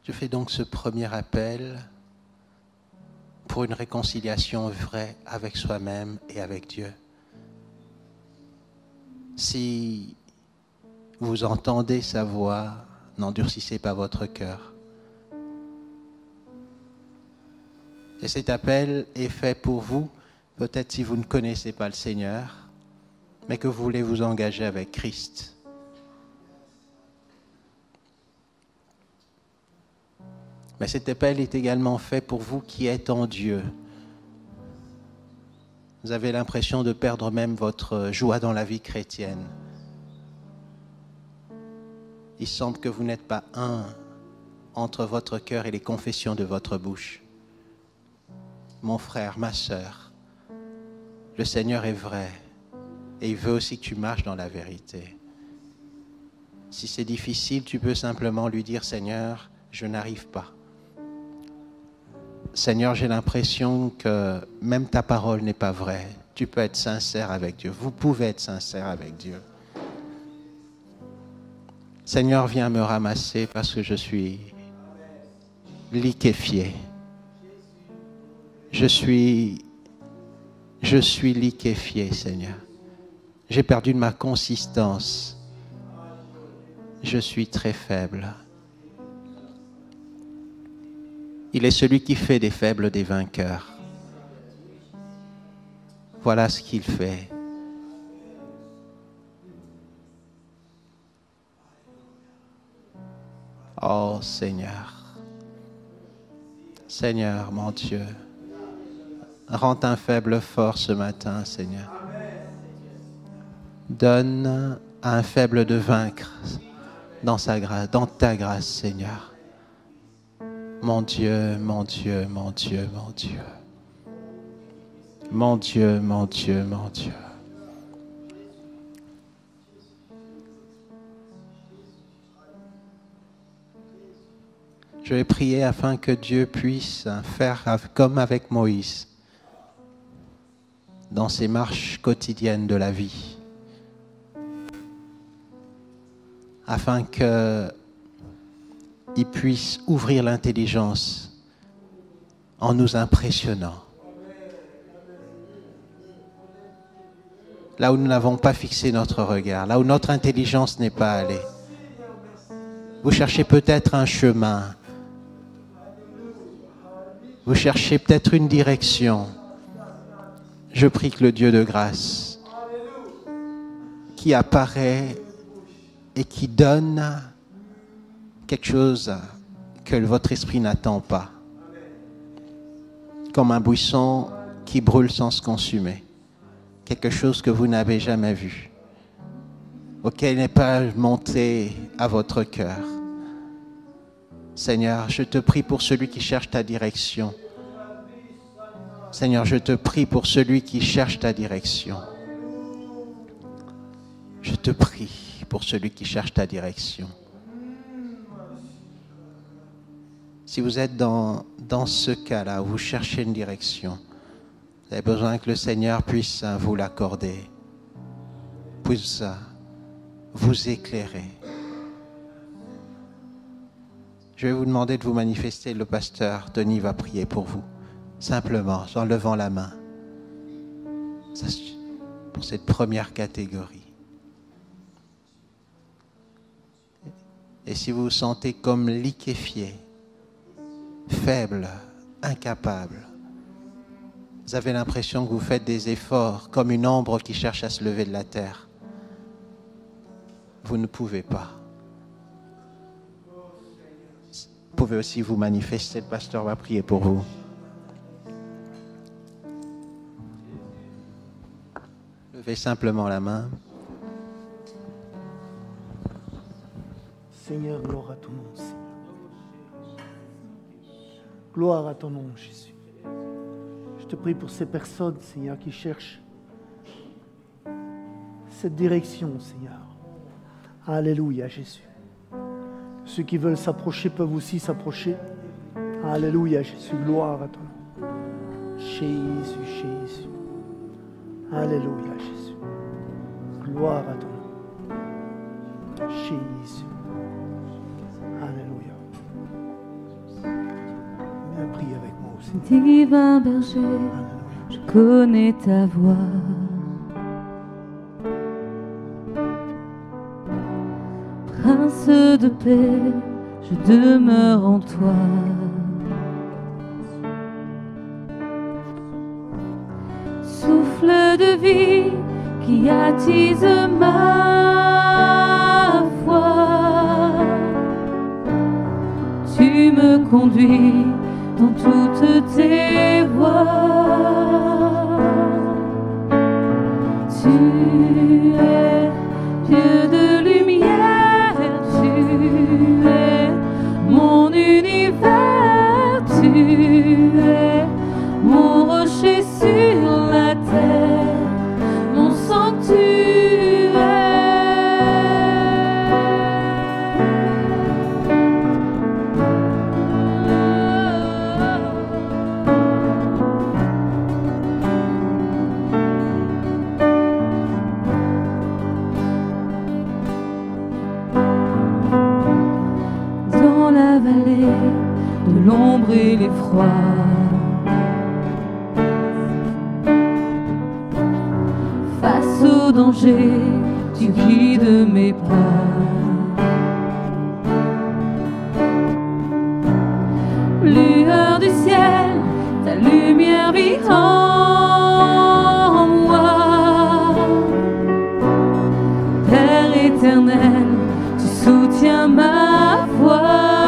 Je fais donc ce premier appel pour une réconciliation vraie avec soi-même et avec Dieu. Si vous entendez sa voix, n'endurcissez pas votre cœur. Et cet appel est fait pour vous, peut-être si vous ne connaissez pas le Seigneur, mais que vous voulez vous engager avec Christ. Mais cet appel est également fait pour vous qui êtes en Dieu. Vous avez l'impression de perdre même votre joie dans la vie chrétienne. Il semble que vous n'êtes pas un entre votre cœur et les confessions de votre bouche. Mon frère, ma sœur, le Seigneur est vrai et il veut aussi que tu marches dans la vérité. Si c'est difficile, tu peux simplement lui dire, Seigneur, je n'arrive pas. Seigneur, j'ai l'impression que même ta parole n'est pas vraie. Tu peux être sincère avec Dieu. Vous pouvez être sincère avec Dieu. Seigneur, viens me ramasser parce que je suis liquéfié. Je suis liquéfié, Seigneur. J'ai perdu de ma consistance. Je suis très faible. Il est celui qui fait des faibles des vainqueurs. Voilà ce qu'il fait. Oh Seigneur. Seigneur, mon Dieu, rends un faible fort ce matin, Seigneur. Donne à un faible de vaincre dans sa grâce, dans ta grâce, Seigneur. Mon Dieu, mon Dieu, mon Dieu, mon Dieu. Mon Dieu, mon Dieu, mon Dieu. Je vais prier afin que Dieu puisse faire comme avec Moïse dans ses marches quotidiennes de la vie, afin qu'il puisse ouvrir l'intelligence en nous impressionnant. Là où nous n'avons pas fixé notre regard, là où notre intelligence n'est pas allée. Vous cherchez peut-être un chemin. Vous cherchez peut-être une direction. Je prie que le Dieu de grâce, qui apparaît et qui donne quelque chose que votre esprit n'attend pas, comme un buisson qui brûle sans se consumer, quelque chose que vous n'avez jamais vu, auquel n'est pas monté à votre cœur. Seigneur, je te prie pour celui qui cherche ta direction. Seigneur, je te prie pour celui qui cherche ta direction. Je te prie pour celui qui cherche ta direction. Si vous êtes dans ce cas-là, où vous cherchez une direction, vous avez besoin que le Seigneur puisse vous l'accorder, puisse vous éclairer. Je vais vous demander de vous manifester. Le pasteur Denis va prier pour vous, simplement, en levant la main. Ça, pour cette première catégorie. Et si vous vous sentez comme liquéfié, faible, incapable, vous avez l'impression que vous faites des efforts comme une ombre qui cherche à se lever de la terre, vous ne pouvez pas. Vous pouvez aussi vous manifester, le pasteur va prier pour vous. Levez simplement la main. Seigneur, gloire à ton nom, Seigneur. Gloire à ton nom, Jésus. Je te prie pour ces personnes, Seigneur, qui cherchent cette direction, Seigneur. Alléluia, Jésus. Ceux qui veulent s'approcher peuvent aussi s'approcher. Alléluia, Jésus. Gloire à ton nom. Jésus, Jésus. Alléluia, Jésus. Gloire à ton nom. Jésus. Alléluia. Viens prier avec moi aussi. Divin berger, je connais ta voix. Prince de paix, je demeure en toi. Souffle de vie qui attise ma foi. Tu me conduis dans toutes tes voies. Tu es Dieu de lumière, tu es mon univers, tu es mon rocher sur la terre, mon dans la vallée de l'ombre et l'effroi. Face au danger, tu guides mes pas. Lueur du ciel, ta lumière vit en moi. Père éternel, tu soutiens ma voix.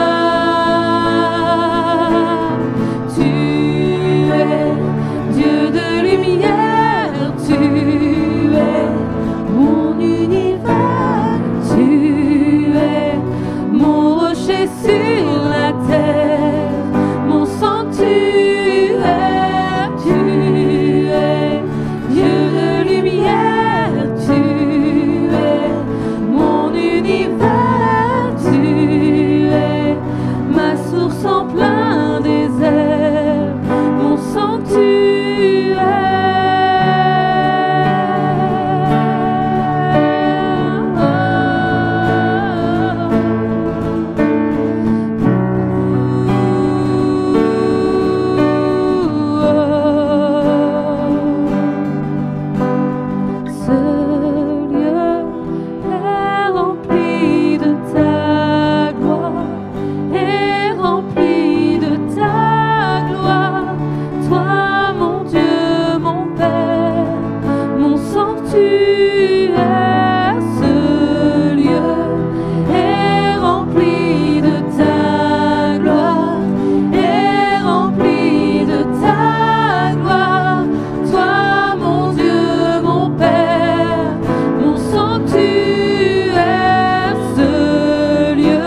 sanctuaire, ce lieu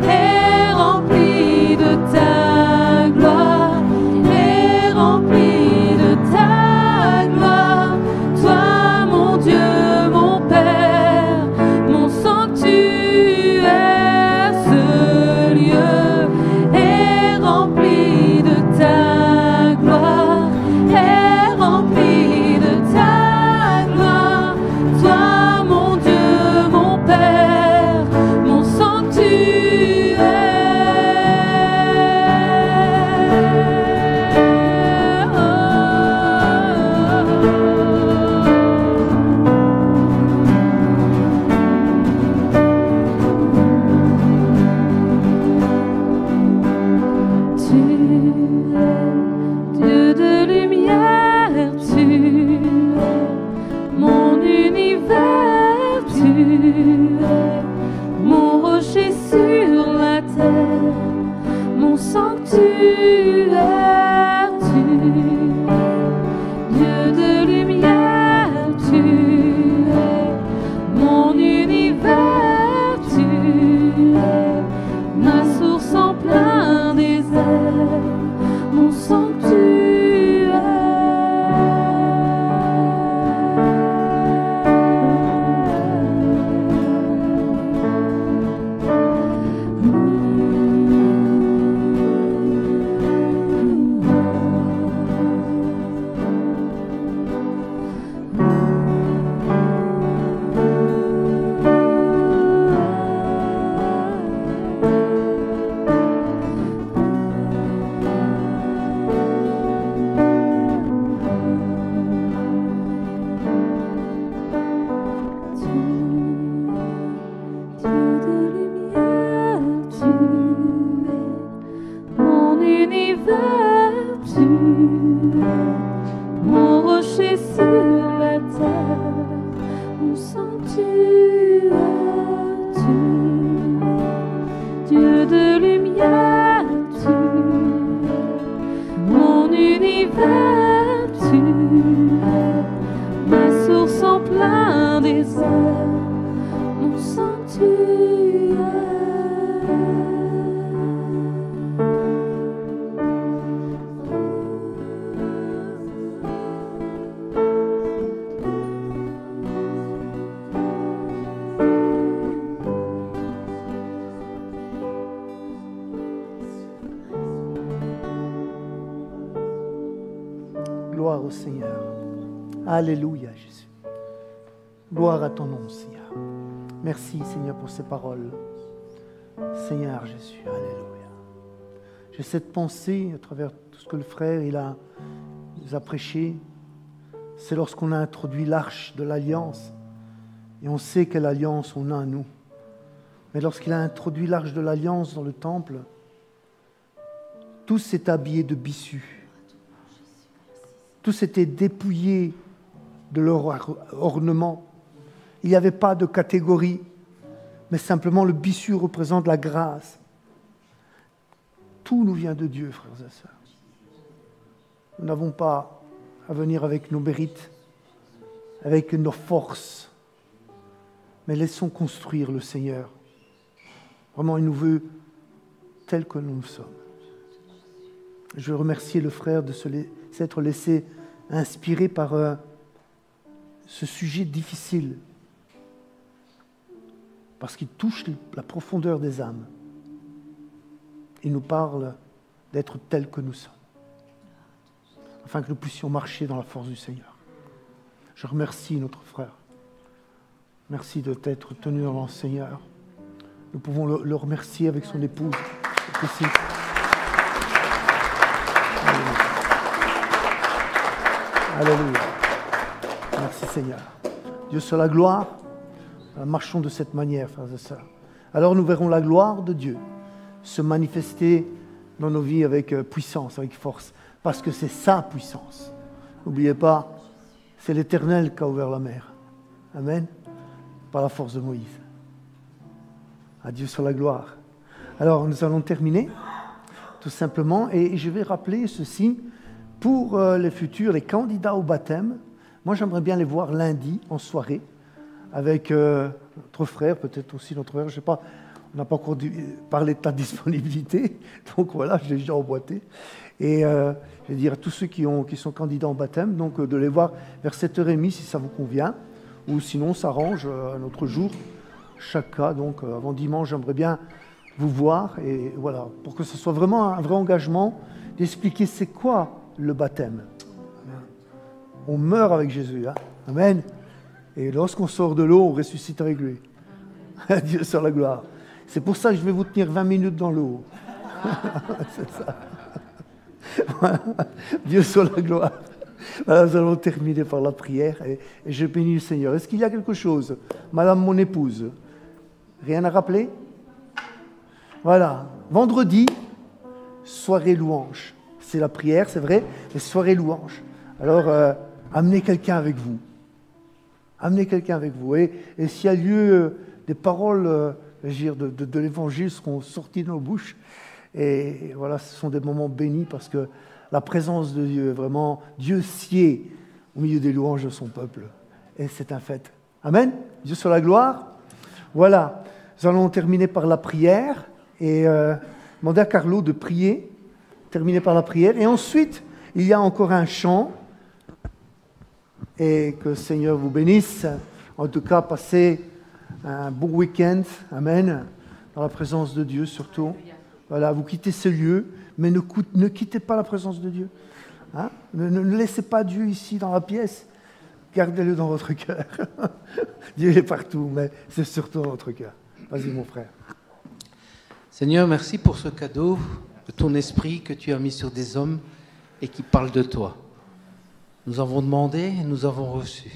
est rempli de ta gloire, est rempli de ta gloire. Toi, mon Dieu, mon Père, mon sanctuaire, ce lieu est rempli de ta gloire, est rempli de ta gloire. Toi, mon Dieu, mon Père, mon Tu es Dieu de lumière, tu es mon univers, tu es mon rocher sur la terre, mon sanctuaire, tu es Dieu de lumière, tu es mon univers, tu es ma source en plein désert, mon mon rocher sur la terre, mon sanctuaire, tu es Dieu de lumière, tu es mon univers, tu es ma source en plein désert, mon sanctuaire. Gloire au Seigneur. Alléluia, Jésus. Gloire à ton nom, Seigneur. Merci, Seigneur, pour ces paroles. Seigneur Jésus, alléluia. J'ai cette pensée à travers tout ce que le frère nous a prêché. C'est lorsqu'on a introduit l'arche de l'alliance. Et on sait quelle alliance on a, nous. Mais lorsqu'il a introduit l'arche de l'alliance dans le temple, tout s'est habillé de bissus. Tous étaient dépouillés de leur ornement. Il n'y avait pas de catégorie, mais simplement le bissu représente la grâce. Tout nous vient de Dieu, frères et sœurs. Nous n'avons pas à venir avec nos mérites, avec nos forces, mais laissons construire le Seigneur. Vraiment, il nous veut tels que nous sommes. Je veux remercier le frère de s'être laissé inspirer par ce sujet difficile, parce qu'il touche la profondeur des âmes. Il nous parle d'être tels que nous sommes, afin que nous puissions marcher dans la force du Seigneur. Je remercie notre frère. Merci de t'être tenu devant le Seigneur. Nous pouvons le remercier avec son épouse. Ici. Alléluia. Merci Seigneur. Dieu soit la gloire. Marchons de cette manière, frères et sœurs. Alors nous verrons la gloire de Dieu se manifester dans nos vies avec puissance, avec force, parce que c'est sa puissance. N'oubliez pas, c'est l'Éternel qui a ouvert la mer. Amen. Par la force de Moïse. À Dieu soit la gloire. Alors nous allons terminer, tout simplement, et je vais rappeler ceci. Pour les futurs, les candidats au baptême, moi j'aimerais bien les voir lundi en soirée avec notre frère, peut-être aussi notre frère, je ne sais pas, on n'a pas encore parlé de ta disponibilité, donc voilà, je l'ai déjà emboîté. Et je vais dire à tous ceux qui sont candidats en baptême, donc de les voir vers 7h30 si ça vous convient, ou sinon on s'arrange un autre jour, chaque cas, donc avant dimanche, j'aimerais bien vous voir, et voilà, pour que ce soit vraiment un vrai engagement d'expliquer c'est quoi le baptême. On meurt avec Jésus, hein. Amen. Et lorsqu'on sort de l'eau, on ressuscite avec lui. Dieu soit la gloire. C'est pour ça que je vais vous tenir 20 minutes dans l'eau. C'est ça. Dieu soit la gloire. Voilà, nous allons terminer par la prière et je bénis le Seigneur. Est-ce qu'il y a quelque chose, Madame mon épouse? Rien à rappeler? Voilà. Vendredi, soirée louange. C'est la prière, c'est vrai, mais soirée louange. Alors, amenez quelqu'un avec vous. Amenez quelqu'un avec vous. Et s'il y a lieu, des paroles de l'évangile seront sorties de nos bouches. Et voilà, ce sont des moments bénis parce que la présence de Dieu, vraiment, Dieu sied au milieu des louanges de son peuple. Et c'est un fait. Amen. Dieu soit la gloire. Voilà. Nous allons terminer par la prière et demander à Carlo de prier. Terminer par la prière. Et ensuite, il y a encore un chant. Et que le Seigneur vous bénisse. En tout cas, passez un bon week-end. Amen. Dans la présence de Dieu surtout. Voilà, vous quittez ce lieu, mais ne quittez pas la présence de Dieu. Hein? Ne laissez pas Dieu ici dans la pièce. Gardez-le dans votre cœur. Dieu est partout, mais c'est surtout dans votre cœur. Vas-y, mon frère. Seigneur, merci pour ce cadeau de ton esprit que tu as mis sur des hommes et qui parlent de toi. Nous avons demandé et nous avons reçu.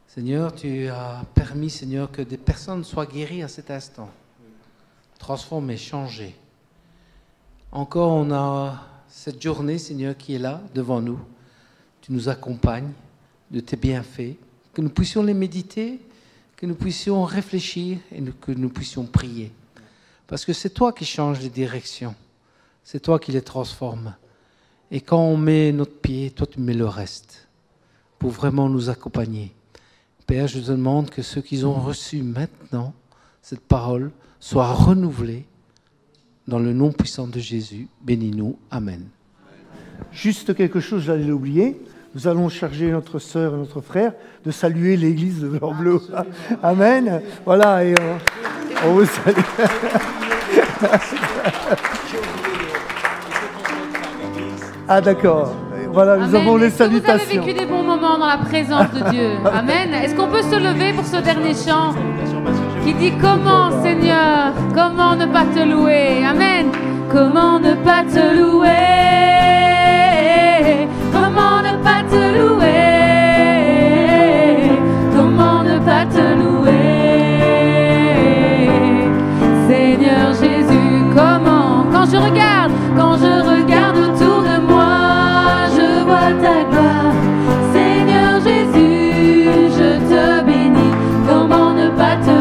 Seigneur, tu as permis, Seigneur, que des personnes soient guéries à cet instant. Transformées, changées. Encore, on a cette journée, Seigneur, qui est là, devant nous. Tu nous accompagnes de tes bienfaits, que nous puissions les méditer, que nous puissions réfléchir et que nous puissions prier. Parce que c'est toi qui changes les directions. C'est toi qui les transformes. Et quand on met notre pied, toi tu mets le reste, pour vraiment nous accompagner. Père, je te demande que ceux qui ont reçu maintenant cette parole soient renouvelés dans le nom puissant de Jésus. Bénis-nous. Amen. Juste quelque chose, j'allais l'oublier. Nous allons charger notre sœur et notre frère de saluer l'église de Blanc-Bleu. Amen. Voilà, et on vous salue. Ah d'accord. Voilà, nous avons les salutations. Est-ce que vous avez vécu des bons moments dans la présence de Dieu? Amen. Est-ce qu'on peut se lever pour ce dernier chant qui dit comment, Seigneur, comment ne pas te louer? Amen. Comment ne pas te louer? Comment ne pas te louer? Comment ne pas te louer? Seigneur Jésus, comment? Quand je regarde autour de moi, je vois ta gloire. Seigneur Jésus, je te bénis. Comment ne pas te